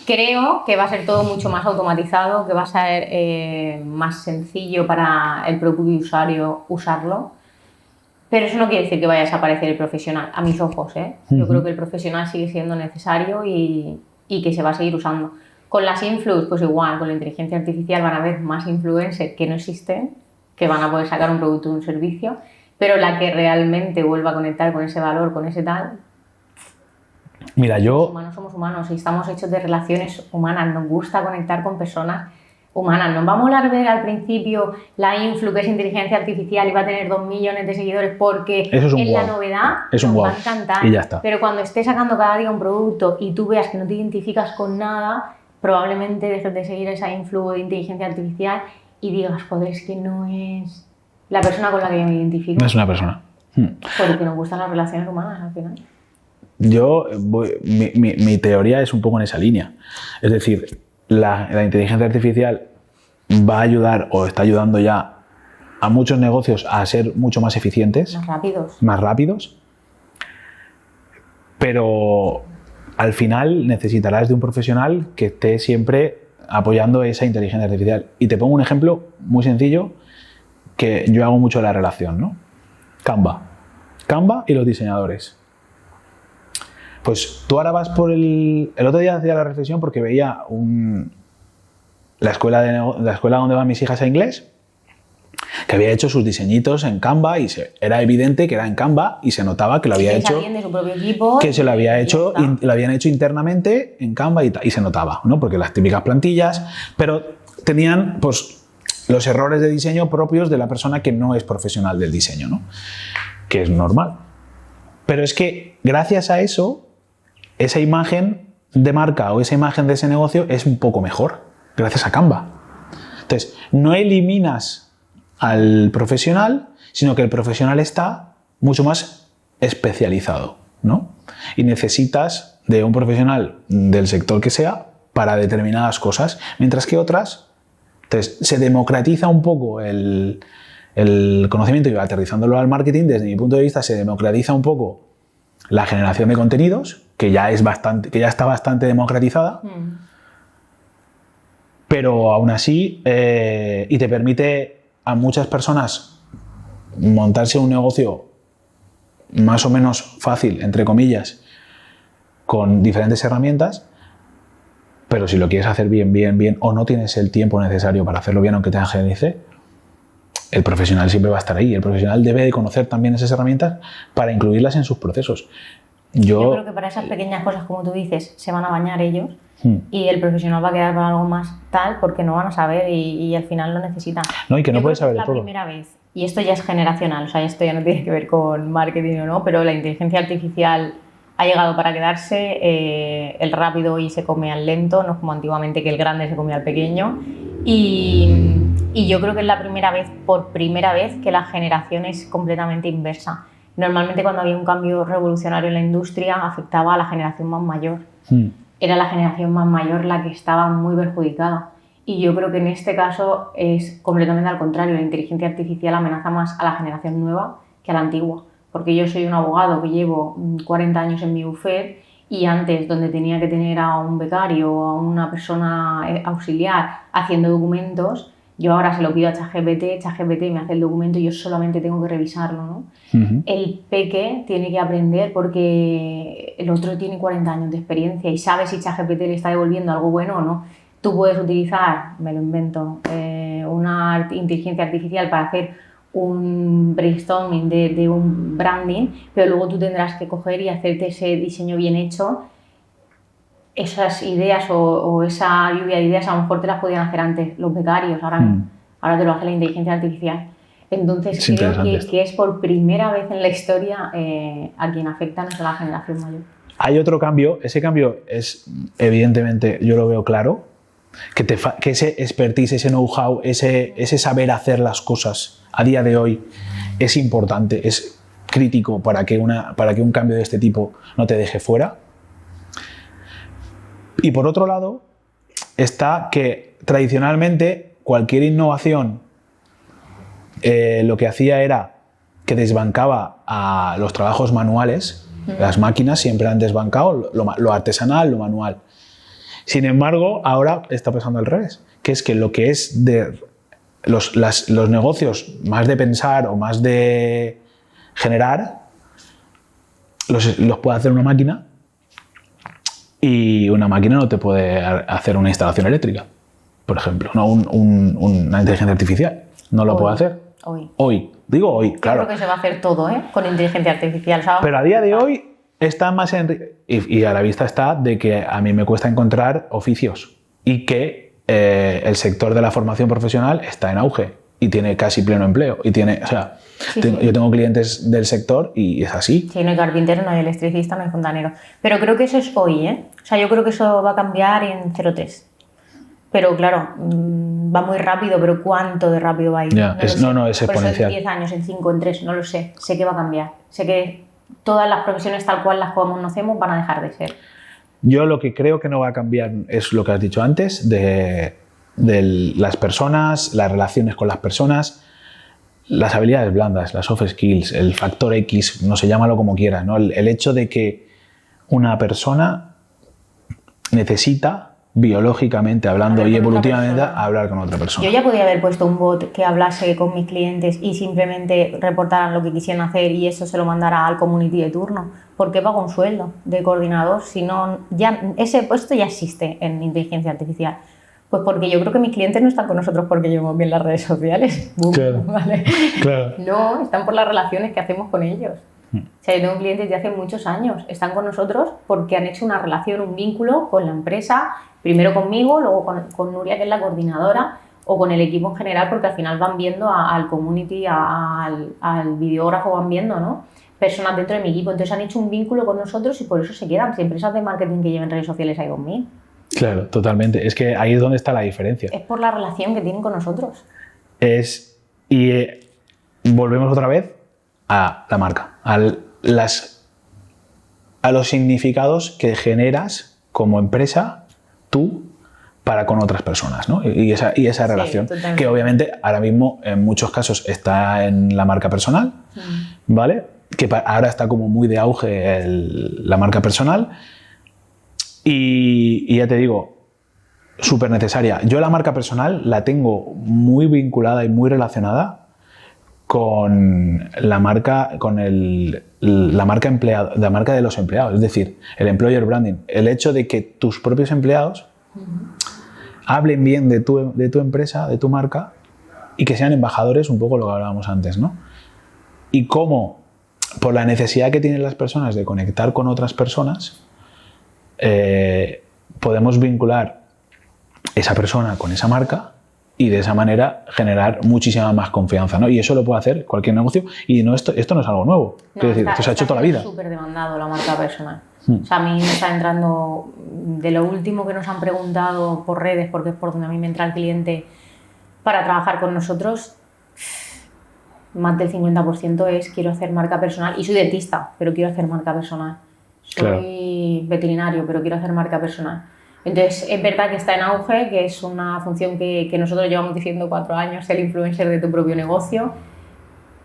Creo que va a ser todo mucho más automatizado, que va a ser más sencillo para el propio usuario usarlo. Pero eso no quiere decir que vaya a desaparecer el profesional, a mis ojos, ¿eh? Yo creo que el profesional sigue siendo necesario y que se va a seguir usando. Con las influx, pues igual, con la inteligencia artificial van a haber más influencers que no existen, que van a poder sacar un producto o un servicio, pero la que realmente vuelva a conectar con ese valor, con ese tal, Mira, los humanos somos humanos y estamos hechos de relaciones humanas, nos gusta conectar con personas humanas. Nos va a molar ver al principio la influ que es inteligencia artificial y va a tener 2 millones de seguidores porque Eso es un la wow. novedad, Es un nos va wow. a encantar. Y ya está. Pero cuando estés sacando cada día un producto y tú veas que no te identificas con nada, probablemente dejes de seguir esa influ de inteligencia artificial y digas, joder, es que no es la persona con la que yo me identifico. no es una persona. Porque nos gustan las relaciones humanas al final. Mi teoría es un poco en esa línea. Es decir, la inteligencia artificial va a ayudar o está ayudando ya a muchos negocios a ser mucho más eficientes, Más rápidos. más rápidos, pero al final necesitarás de un profesional que esté siempre apoyando esa inteligencia artificial. Y te pongo un ejemplo muy sencillo que yo hago mucho la relación, ¿no? Canva y los diseñadores. Pues tú ahora vas por el otro día hacía la reflexión porque veía la escuela donde van mis hijas a inglés, que había hecho sus diseñitos en Canva y era evidente que era en Canva y se notaba que lo había hecho, De su propio equipo, que se lo había hecho, y ya está. lo habían hecho internamente en Canva y se notaba, ¿no? Porque las típicas plantillas, pero tenían pues los errores de diseño propios de la persona que no es profesional del diseño, ¿no? Que es normal. Pero es que gracias a eso, esa imagen de marca o esa imagen de ese negocio es un poco mejor, gracias a Canva. Entonces, no eliminas al profesional, sino que el profesional está mucho más especializado, ¿no? Y necesitas de un profesional del sector que sea para determinadas cosas, mientras que otras, entonces, se democratiza un poco el conocimiento y aterrizándolo al marketing, desde mi punto de vista, se democratiza un poco la generación de contenidos, que ya está bastante democratizada, pero aún así, y te permite a muchas personas montarse un negocio más o menos fácil, entre comillas, con diferentes herramientas, pero si lo quieres hacer bien, o no tienes el tiempo necesario para hacerlo bien, aunque te agilice, el profesional siempre va a estar ahí. El profesional debe de conocer también esas herramientas para incluirlas en sus procesos. Yo creo que para esas pequeñas cosas, como tú dices, se van a bañar ellos y el profesional va a quedar para algo más tal porque no van a saber y al final lo necesitan. No, y que no puedes saber de todo. La primera vez, y esto ya es generacional, o sea, esto ya no tiene que ver con marketing o no, pero la inteligencia artificial ha llegado para quedarse. El rápido hoy se come al lento, no es como antiguamente que el grande se comía al pequeño. Y yo creo que es la primera vez, por primera vez, que la generación es completamente inversa. Normalmente cuando había un cambio revolucionario en la industria afectaba a la generación más mayor. Era la generación más mayor la que estaba muy perjudicada. Y yo creo que en este caso es completamente al contrario. La inteligencia artificial amenaza más a la generación nueva que a la antigua. Porque yo soy un abogado que llevo 40 años en mi bufet y antes, donde tenía que tener a un becario o a una persona auxiliar haciendo documentos, yo ahora se lo pido a ChatGPT me hace el documento y yo solamente tengo que revisarlo, ¿no? El peque tiene que aprender porque el otro tiene 40 años de experiencia y sabe si ChatGPT le está devolviendo algo bueno o no. Tú puedes utilizar, me lo invento, una inteligencia artificial para hacer un brainstorming de un branding, pero luego tú tendrás que coger y hacerte ese diseño bien hecho. Esas ideas o esa lluvia de ideas a lo mejor te las podían hacer antes los becarios, ahora te lo hace la inteligencia artificial. Entonces creo que es por primera vez en la historia a quien afecta es a la generación mayor. Hay otro cambio, ese cambio es evidentemente, yo lo veo claro, que ese expertise, ese know-how, ese saber hacer las cosas a día de hoy es importante, es crítico para que un cambio de este tipo no te deje fuera. Y por otro lado está que tradicionalmente cualquier innovación lo que hacía era que desbancaba a los trabajos manuales. Las máquinas siempre han desbancado lo artesanal, lo manual. Sin embargo, ahora está pasando al revés, que es que lo que es de los negocios más de pensar o más de generar, los puede hacer una máquina, y una máquina no te puede hacer una instalación eléctrica, por ejemplo, no una inteligencia artificial. No lo puede hacer. Hoy. Digo hoy, claro. Yo creo que se va a hacer todo, con inteligencia artificial. ¿Sabes? Pero a día de hoy está más y a la vista está de que a mí me cuesta encontrar oficios y que el sector de la formación profesional está en auge y tiene casi pleno empleo. Y tiene, o sea, yo tengo clientes del sector y es así. Sí, no hay carpintero, no hay electricista, no hay fontanero. Pero creo que eso es hoy, O sea, yo creo que eso va a cambiar en 0,3. Pero claro, va muy rápido, pero ¿cuánto de rápido va a ir? Es exponencial. Por eso en 10 años, en 5, en 3, no lo sé. Sé que va a cambiar. Sé que todas las profesiones tal cual las conocemos van a dejar de ser. Yo lo que creo que no va a cambiar es lo que has dicho antes, de las personas, las relaciones con las personas, las habilidades blandas, las soft skills, el factor X, no sé, llámalo como quieras, ¿no? El hecho de que una persona necesita, biológicamente hablando y evolutivamente, hablar con otra persona. Yo ya podía haber puesto un bot que hablase con mis clientes y simplemente reportaran lo que quisieran hacer y eso se lo mandara al community de turno. ¿Por qué pago un sueldo de coordinador si no, ya ese puesto ya existe en inteligencia artificial? Pues porque yo creo que mis clientes no están con nosotros porque llevamos bien las redes sociales. Claro. ¿Vale? Claro. No, están por las relaciones que hacemos con ellos. O sea, yo tengo clientes de hace muchos años, están con nosotros porque han hecho una relación, un vínculo con la empresa, primero conmigo, luego con Nuria, que es la coordinadora, o con el equipo en general, porque al final van viendo al community, al videógrafo, van viendo, ¿no? Personas dentro de mi equipo. Entonces han hecho un vínculo con nosotros y por eso se quedan. Si empresas de marketing que lleven redes sociales hay 2.000. Claro, totalmente. Es que ahí es donde está la diferencia. Es por la relación que tienen con nosotros. Volvemos otra vez a la marca, a los significados que generas como empresa tú para con otras personas, ¿no? Y esa relación, totalmente. Que obviamente ahora mismo en muchos casos está en la marca personal, ¿vale? Que ahora está como muy de auge la marca personal y ya te digo, súper necesaria. Yo la marca personal la tengo muy vinculada y muy relacionada con la marca, la marca empleado, la marca de los empleados, es decir, el employer branding, el hecho de que tus propios empleados hablen bien de tu empresa, de tu marca, y que sean embajadores, un poco lo que hablábamos antes, ¿no? Y cómo, por la necesidad que tienen las personas de conectar con otras personas, podemos vincular esa persona con esa marca y de esa manera generar muchísima más confianza, ¿no? Y eso lo puede hacer cualquier negocio y esto no es algo nuevo. No, esto se ha hecho toda la vida. Está súper demandado la marca personal. O sea, a mí me está entrando, de lo último que nos han preguntado por redes, porque es por donde a mí me entra el cliente para trabajar con nosotros, más del 50% es quiero hacer marca personal. Y soy dentista, pero quiero hacer marca personal. Soy veterinario, pero quiero hacer marca personal. Entonces, es verdad que está en auge, que es una función que nosotros llevamos diciendo 4 años, ser influencer de tu propio negocio,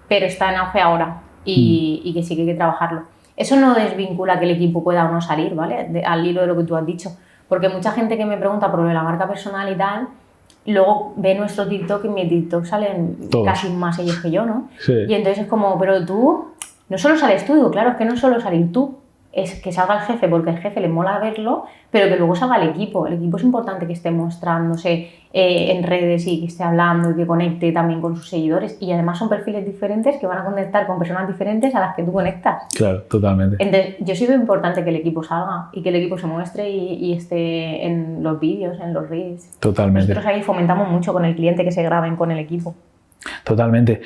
pero está en auge ahora y que sí que hay que trabajarlo. Eso no desvincula que el equipo pueda o no salir, ¿vale? Al hilo de lo que tú has dicho. Porque mucha gente que me pregunta por lo de la marca personal y tal, luego ve nuestro TikTok y en mi TikTok salen todos, casi más ellos que yo, ¿no? Sí. Y entonces es como, pero tú, no solo sales tú, digo, claro, es que no solo salir tú. es que salga el jefe porque el jefe le mola verlo, pero que luego salga el equipo. El equipo es importante que esté mostrándose en redes y que esté hablando y que conecte también con sus seguidores. Y además son perfiles diferentes que van a conectar con personas diferentes a las que tú conectas. Claro, totalmente. Entonces, yo sí veo importante que el equipo salga y que el equipo se muestre y esté en los vídeos, en los reels. Totalmente. Nosotros ahí fomentamos mucho con el cliente que se graben con el equipo. Totalmente.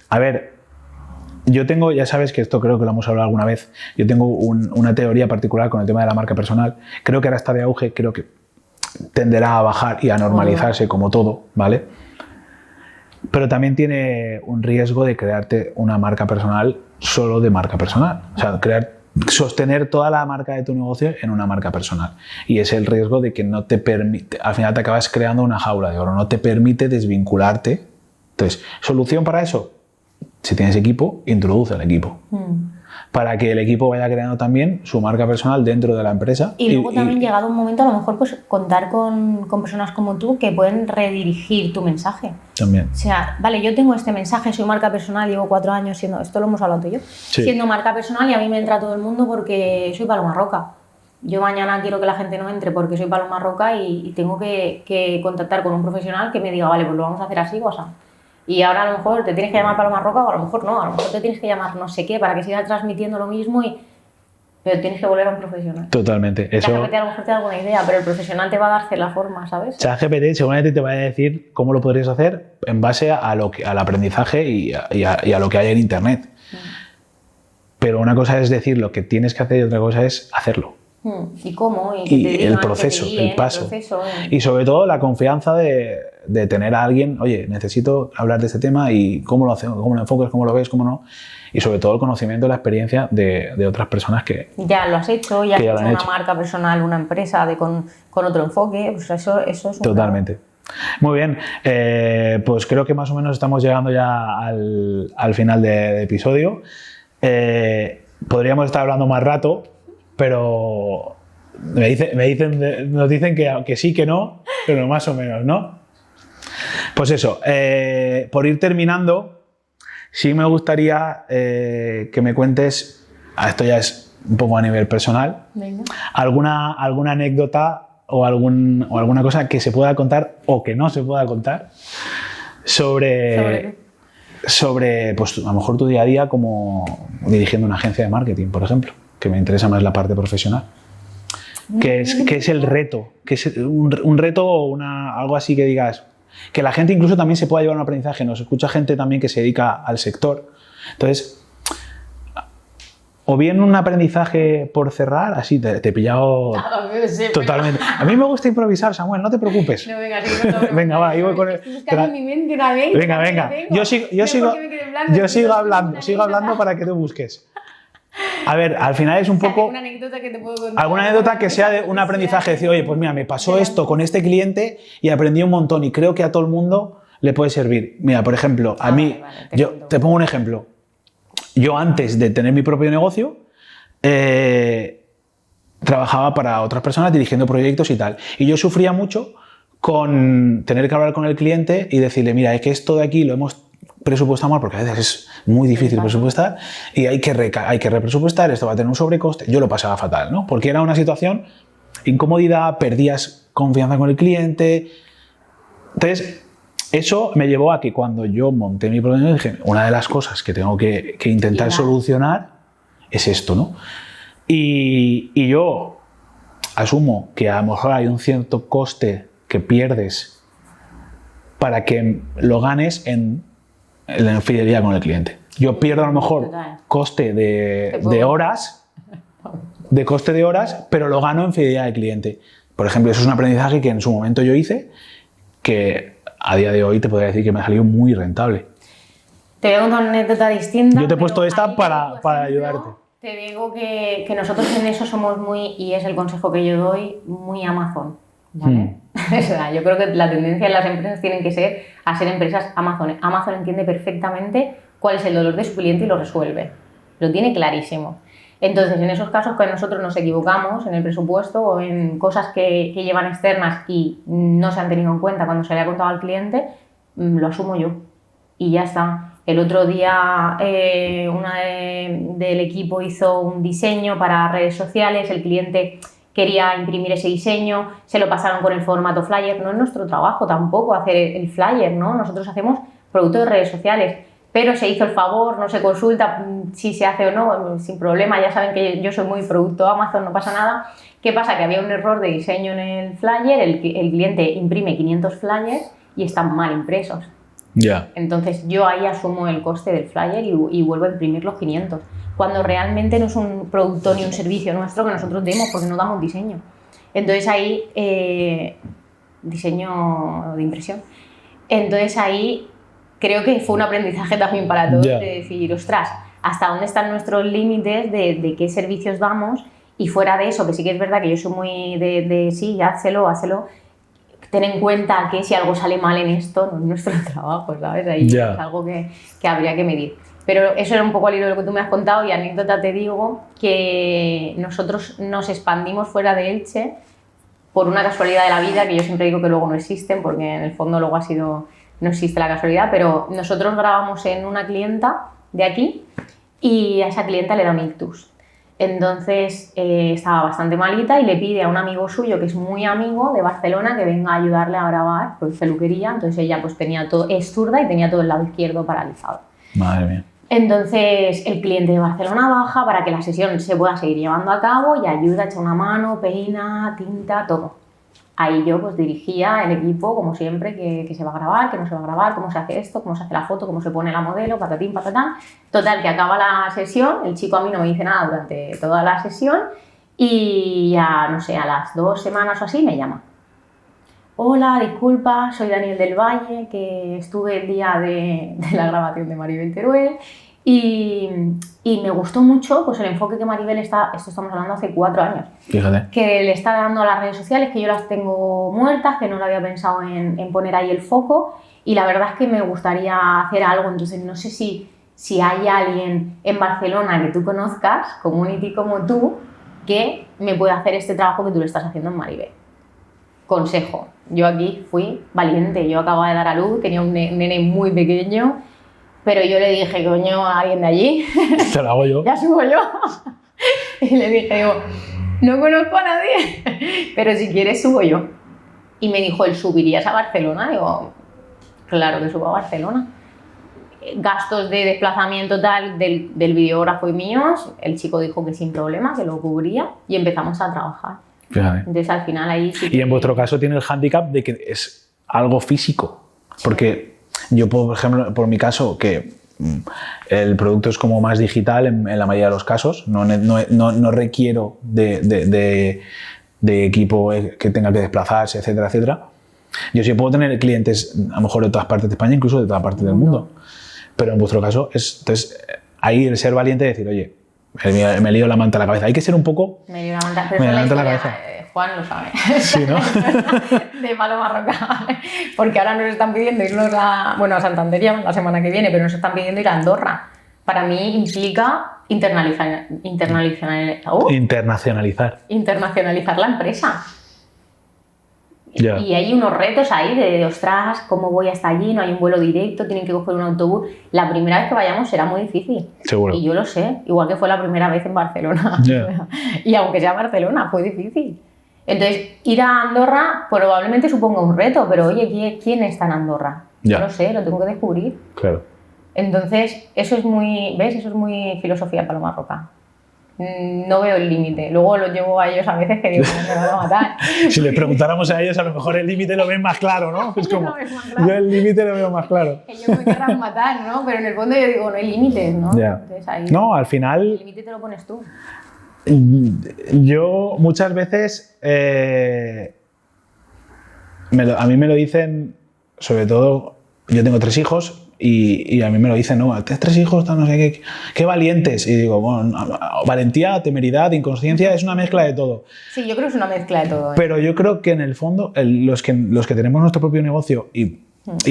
A ver, yo tengo, ya sabes que esto creo que lo hemos hablado alguna vez, yo tengo una teoría particular con el tema de la marca personal. Creo que ahora está de auge, creo que tenderá a bajar y a normalizarse como todo, ¿vale? Pero también tiene un riesgo de crearte una marca personal solo de marca personal. O sea, sostener toda la marca de tu negocio en una marca personal. Y es el riesgo de que no te permite, al final te acabas creando una jaula de oro, no te permite desvincularte. Entonces, ¿solución para eso? Si tienes equipo, introduce el equipo. Para que el equipo vaya creando también su marca personal dentro de la empresa. Y luego también llegado un momento, a lo mejor, pues contar con personas como tú que pueden redirigir tu mensaje. También. O sea, vale, yo tengo este mensaje, soy marca personal, llevo 4 años siendo, esto lo hemos hablado tú y yo, Sí. siendo marca personal y a mí me entra todo el mundo porque soy Paloma Roca. Yo mañana quiero que la gente no entre porque soy Paloma Roca y tengo que contactar con un profesional que me diga, vale, pues lo vamos a hacer así o así. Y ahora a lo mejor te tienes que llamar Paloma Roca o a lo mejor no, a lo mejor te tienes que llamar no sé qué para que siga transmitiendo lo mismo, pero tienes que volver a un profesional. Totalmente. Eso, ChatGPT a lo mejor te da alguna idea, pero el profesional te va a darse la forma, ¿sabes? ChatGPT seguramente te va a decir cómo lo podrías hacer en base al aprendizaje y a lo que hay en Internet. Pero una cosa es decir lo que tienes que hacer y otra cosa es hacerlo. ¿Y cómo? Y, que te Y digan, el proceso, que te guíen, el paso. proceso, Y sobre todo la confianza de tener a alguien, oye, necesito hablar de este tema y cómo lo hacemos, cómo lo enfocas, cómo lo ves, cómo no. Y sobre todo el conocimiento y la experiencia de otras personas que ya lo has hecho, ya has que ya hecho lo han una hecho. marca personal, una empresa con otro enfoque, pues eso es un Totalmente. Muy bien, pues creo que más o menos estamos llegando ya al final de episodio. Podríamos estar hablando más rato, pero nos dicen que sí, que no, pero más o menos, ¿no? Pues eso, por ir terminando, sí me gustaría que me cuentes, esto ya es un poco a nivel personal, Venga. alguna anécdota o alguna cosa que se pueda contar o que no se pueda contar sobre pues, a lo mejor tu día a día como dirigiendo una agencia de marketing, por ejemplo, que me interesa más la parte profesional. ¿Qué es el reto? ¿Qué es un reto o algo así que digas? Que la gente incluso también se pueda llevar un aprendizaje. Nos escucha gente también que se dedica al sector. Entonces, o bien un aprendizaje por cerrar, así te he pillado totalmente. A mí me gusta improvisar, Samuel, no te preocupes. No, venga, sí, no, Venga, va, yo voy con el... Estoy buscando en mi mente una vez. Venga. Yo sigo hablando para que tú busques. A ver, al final es un poco... ¿Alguna anécdota que te puedo contar? Alguna anécdota que sea de un aprendizaje, decir, oye, pues mira, me pasó esto con este cliente y aprendí un montón y creo que a todo el mundo le puede servir. Mira, por ejemplo, a mí, yo te pongo un ejemplo. Yo antes de tener mi propio negocio, trabajaba para otras personas dirigiendo proyectos y tal. Y yo sufría mucho con tener que hablar con el cliente y decirle, mira, es que esto de aquí lo hemos presupuestado mal, porque a veces es muy difícil presupuestar y hay que represupuestar, esto va a tener un sobrecoste. Yo lo pasaba fatal, ¿no? Porque era una situación, incomodidad, perdías confianza con el cliente. Entonces, eso me llevó a que cuando yo monté mi propio negocio, dije, una de las cosas que tengo que intentar solucionar es esto, ¿no? Y yo asumo que a lo mejor hay un cierto coste que pierdes para que lo ganes en la fidelidad con el cliente. Yo pierdo a lo mejor coste de horas, pero lo gano en fidelidad del cliente. Por ejemplo, eso es un aprendizaje que en su momento yo hice, que a día de hoy te podría decir que me ha salido muy rentable. Te voy a contar una anécdota distinta. Yo te he puesto esta para ayudarte. Te digo que nosotros en eso somos muy, y es el consejo que yo doy, muy Amazon, ¿vale? O sea, yo creo que la tendencia en las empresas tienen que ser a ser empresas Amazon. Amazon entiende perfectamente cuál es el dolor de su cliente y lo resuelve. Lo tiene clarísimo. Entonces, en esos casos que nosotros nos equivocamos en el presupuesto o en cosas que llevan externas y no se han tenido en cuenta cuando se le ha contado al cliente, lo asumo yo y ya está. El otro día una del equipo hizo un diseño para redes sociales, el cliente quería imprimir ese diseño, se lo pasaron con el formato flyer. No es nuestro trabajo tampoco hacer el flyer, ¿no? Nosotros hacemos productos de redes sociales, pero se hizo el favor, no se consulta si se hace o no, sin problema. Ya saben que yo soy muy producto Amazon, no pasa nada. ¿Qué pasa? Que había un error de diseño en el flyer, el cliente imprime 500 flyers y están mal impresos. Ya. Entonces yo ahí asumo el coste del flyer y vuelvo a imprimir los 500, cuando realmente no es un producto ni un servicio nuestro que nosotros demos, porque no damos diseño. Entonces ahí, diseño de impresión, entonces ahí creo que fue un aprendizaje también para todos, de decir, ostras, ¿hasta dónde están nuestros límites de qué servicios damos? Y fuera de eso, que sí que es verdad que yo soy muy de sí, hácelo, ten en cuenta que si algo sale mal en esto, no es nuestro trabajo, ¿sabes? Ahí es algo que habría que medir. Pero eso era un poco al hilo de lo que tú me has contado, y anécdota te digo que nosotros nos expandimos fuera de Elche por una casualidad de la vida, que yo siempre digo que luego no existen, porque en el fondo luego no existe la casualidad, pero nosotros grabamos en una clienta de aquí y a esa clienta le da un ictus. Entonces estaba bastante malita y le pide a un amigo suyo, que es muy amigo de Barcelona, que venga a ayudarle a grabar, pues peluquería. Entonces ella pues es zurda y tenía todo el lado izquierdo paralizado. Madre mía. Entonces el cliente de Barcelona baja para que la sesión se pueda seguir llevando a cabo y ayuda, echa una mano, peina, tinta, todo. Ahí yo pues dirigía el equipo, como siempre, que se va a grabar, que no se va a grabar, cómo se hace esto, cómo se hace la foto, cómo se pone la modelo, patatín, patatán. Total, que acaba la sesión, el chico a mí no me dice nada durante toda la sesión y ya, no sé, a las 2 semanas o así me llama. Hola, disculpa, soy Daniel del Valle, que estuve el día de la grabación de Maribel Teruel y me gustó mucho pues el enfoque que Maribel esto estamos hablando hace 4 años, fíjate, que le está dando a las redes sociales, que yo las tengo muertas, que no lo había pensado en poner ahí el foco, y la verdad es que me gustaría hacer algo. Entonces no sé si hay alguien en Barcelona que tú conozcas, community como tú, que me pueda hacer este trabajo que tú le estás haciendo en Maribel. Consejo, yo aquí fui valiente, yo acababa de dar a luz, tenía un nene muy pequeño, pero yo le dije, coño, a alguien de allí, te lo hago yo. Ya subo yo. Y le dije, digo, no conozco a nadie, pero si quieres subo yo. Y me dijo, ¿el subirías a Barcelona? Digo, claro que subo a Barcelona. Gastos de desplazamiento tal del videógrafo y míos, el chico dijo que sin problema, que lo cubría, y empezamos a trabajar. Fíjate. Entonces al final ahí sí que... Y en vuestro caso tiene el hándicap de que es algo físico, porque yo, por ejemplo, por mi caso, que el producto es como más digital en la mayoría de los casos, no requiero de equipo que tenga que desplazarse, etcétera, etcétera. Yo sí puedo tener clientes a lo mejor de todas partes de España, incluso de todas partes del mundo, pero en vuestro caso entonces ahí el ser valiente y decir, oye, me lío la manta a la cabeza. Hay que ser un poco... Me lío la manta, pero me la cabeza. Juan lo sabe. Sí, ¿no? De Paloma Roca. Porque ahora nos están pidiendo irnos a Santander ya la semana que viene, pero nos están pidiendo ir a Andorra. Para mí implica internacionalizar la empresa. Yeah. Y hay unos retos ahí de ostras, ¿cómo voy hasta allí? No hay un vuelo directo, tienen que coger un autobús. La primera vez que vayamos será muy difícil. Seguro. Y yo lo sé, igual que fue la primera vez en Barcelona. Yeah. Y aunque sea Barcelona, fue difícil. Entonces, ir a Andorra probablemente suponga un reto, pero oye, ¿quién está en Andorra? Yeah. No lo sé, lo tengo que descubrir. Claro. Entonces, eso es muy, ¿ves? Eso es muy filosofía Paloma Roca. No veo el límite. Luego los llevo a ellos a veces que digo, me van a matar. Si les preguntáramos a ellos, a lo mejor el límite lo ven más claro, ¿no? Es como, yo el límite lo veo más claro. Ellos me querrán matar, ¿no? Pero en el fondo yo digo, no hay límites, ¿no? Yeah. Entonces, ahí, no, al final... El límite te lo pones tú. Yo muchas veces... a mí me lo dicen, sobre todo, yo tengo 3 hijos... Y a mí me lo dicen, no, 3 hijos, no sé qué valientes. Y digo, bueno, valentía, temeridad, inconsciencia, es una mezcla de todo. Sí, yo creo que es una mezcla de todo. Pero yo creo que en el fondo, los que tenemos nuestro propio negocio y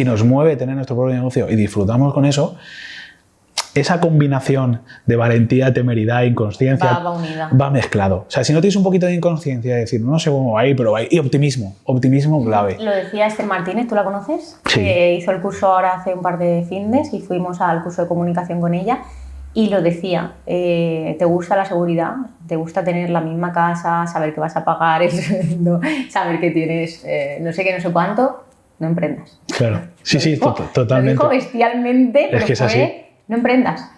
nos mueve tener nuestro propio negocio y disfrutamos con eso, esa combinación de valentía, temeridad, inconsciencia Va unida. va mezclado. O sea, si no tienes un poquito de inconsciencia, de decir, no sé cómo va a ir, pero va a ir. Y optimismo clave. Lo decía Esther Martínez, ¿tú la conoces? Sí. Que hizo el curso ahora hace un par de findes y fuimos al curso de comunicación con ella y lo decía, ¿te gusta la seguridad? ¿Te gusta tener la misma casa, saber que vas a pagar el sueldo, saber que tienes no sé qué, no sé cuánto? No emprendas. Claro. Sí, totalmente. Lo dijo bestialmente, pero que es así. No emprendas.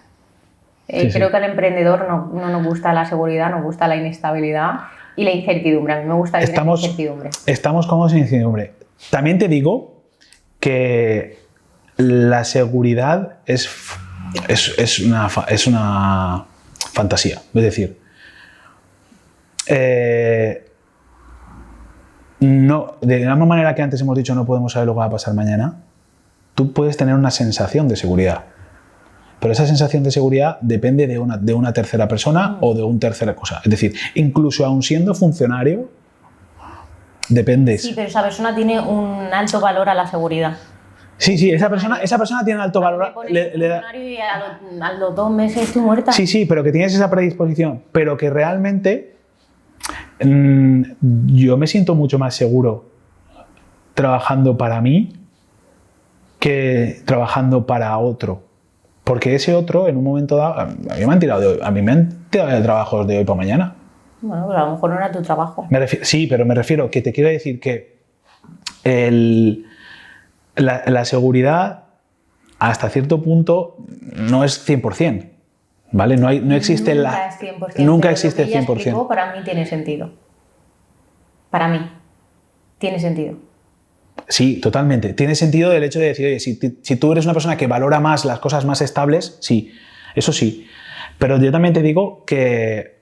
Sí, creo sí. que al emprendedor no nos gusta la seguridad, nos gusta la inestabilidad y la incertidumbre. A mí me gusta vivir en incertidumbre. Estamos cómodos en incertidumbre. También te digo que la seguridad es una fantasía. Es decir, no, de la misma manera que antes hemos dicho no podemos saber lo que va a pasar mañana, tú puedes tener una sensación de seguridad. Pero esa sensación de seguridad depende de una tercera persona o de una tercera cosa. Es decir, incluso aun siendo funcionario, dependes. Sí, pero esa persona tiene un alto valor a la seguridad. Sí, esa persona tiene alto valor. Funcionario y a los 2 meses estoy muerta. Sí, pero que tienes esa predisposición. Pero que realmente yo me siento mucho más seguro trabajando para mí que trabajando para otro. Porque ese otro, en un momento dado, a mí me han tirado de trabajos de hoy para mañana. Bueno, pues a lo mejor no era tu trabajo. Sí, pero me refiero que te quiero decir que la seguridad hasta cierto punto no es 100%, ¿vale? No existe Nunca es 100%. Nunca pero existe lo que ella 100%. explicó, para mí tiene sentido. Para mí tiene sentido. Sí, totalmente. Tiene sentido el hecho de decir, oye, si tú eres una persona que valora más las cosas más estables, sí, eso sí. Pero yo también te digo que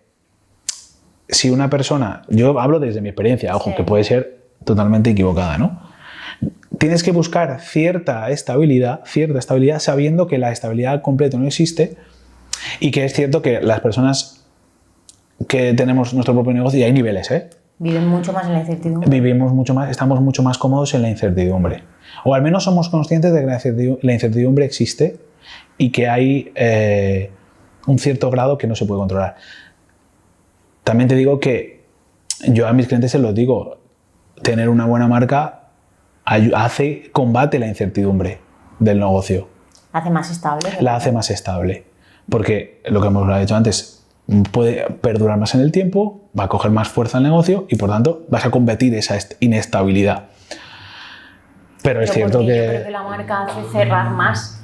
si una persona, yo hablo desde mi experiencia, ojo, Sí. que puede ser totalmente equivocada, ¿no? Tienes que buscar cierta estabilidad sabiendo que la estabilidad completa no existe y que es cierto que las personas que tenemos nuestro propio negocio, y hay niveles, Viven mucho más en la incertidumbre. vivimos mucho más, estamos mucho más cómodos en la incertidumbre. O al menos somos conscientes de que la incertidumbre existe y que hay un cierto grado que no se puede controlar. También te digo que yo a mis clientes se los digo, tener una buena marca combate la incertidumbre del negocio. Hace más estable. La hace más estable. Porque lo que hemos dicho antes, puede perdurar más en el tiempo, va a coger más fuerza el negocio y por tanto vas a combatir esa inestabilidad. Pero es cierto Yo creo que que la marca hace cerrar más.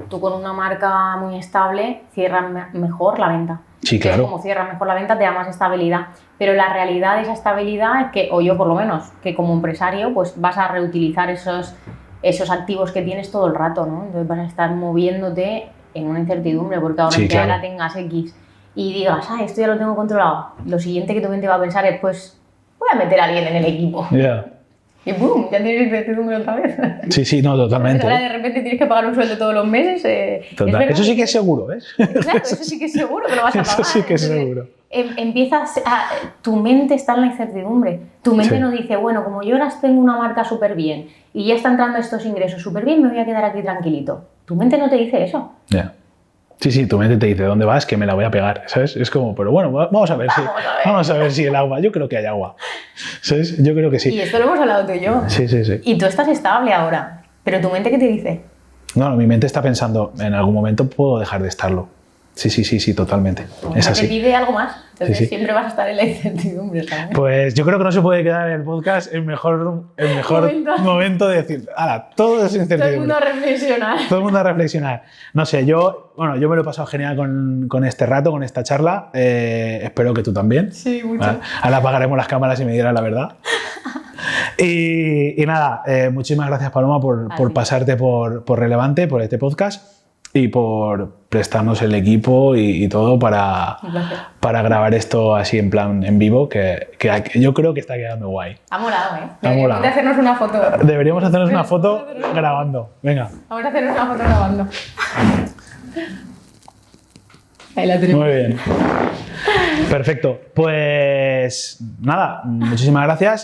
Tú con una marca muy estable cierras mejor la venta. Sí, Entonces, claro. como cierras mejor la venta te da más estabilidad. Pero la realidad de esa estabilidad es que, o yo por lo menos, que como empresario pues vas a reutilizar esos activos que tienes todo el rato, ¿no? Entonces vas a estar moviéndote en una incertidumbre porque ahora Sí, que claro. ahora tengas X y digas, esto ya lo tengo controlado, lo siguiente que tu mente va a pensar es, pues voy a meter a alguien en el equipo. yeah. Y ¡boom! Ya tienes incertidumbre otra vez. Sí, no, totalmente. Ahora de repente tienes que pagar un sueldo todos los meses. Total. verdad Eso sí que es seguro, ¿ves? Claro, eso sí que es seguro que lo vas a pagar. Eso sí que es Entonces, seguro. Tu mente está en la incertidumbre. Tu mente Sí. no dice, bueno, como yo ahora tengo una marca súper bien y ya está entrando estos ingresos súper bien, me voy a quedar aquí tranquilito. Tu mente no te dice eso. Yeah. Sí, tu mente te dice, ¿dónde vas? Que me la voy a pegar, ¿sabes? Es como, pero bueno, vamos a ver si el agua, yo creo que hay agua, ¿sabes? Yo creo que Y sí. esto lo hemos hablado tú y yo. Sí. Y tú estás estable ahora, pero tu mente, ¿qué te dice? No, mi mente está pensando, en algún momento puedo dejar de estarlo. Sí, totalmente. Es Te así. pide algo más. Entonces Sí. siempre vas a estar en la incertidumbre, ¿sabes? Pues yo creo que no se puede quedar en el podcast el mejor momento de decir, ¡hala! Todo es Todo el incertidumbre. mundo a reflexionar. Todo el mundo a reflexionar. No sé, yo me lo he pasado genial con este rato, con esta charla. Espero que tú también. Sí, mucho. Vale. Ahora apagaremos las cámaras y me dirás la verdad. Y nada, muchísimas gracias, Paloma, por pasarte por Relevante, por este podcast y por prestarnos el equipo y todo para grabar esto así en plan en vivo, que yo creo que está quedando guay. Ha molado, ¿eh? Ha Deberíamos molado. de hacernos una foto. Deberíamos hacernos una foto grabando. Venga. Vamos a hacernos una foto grabando. Ahí la tenemos. Muy bien. Perfecto. Pues nada, muchísimas gracias.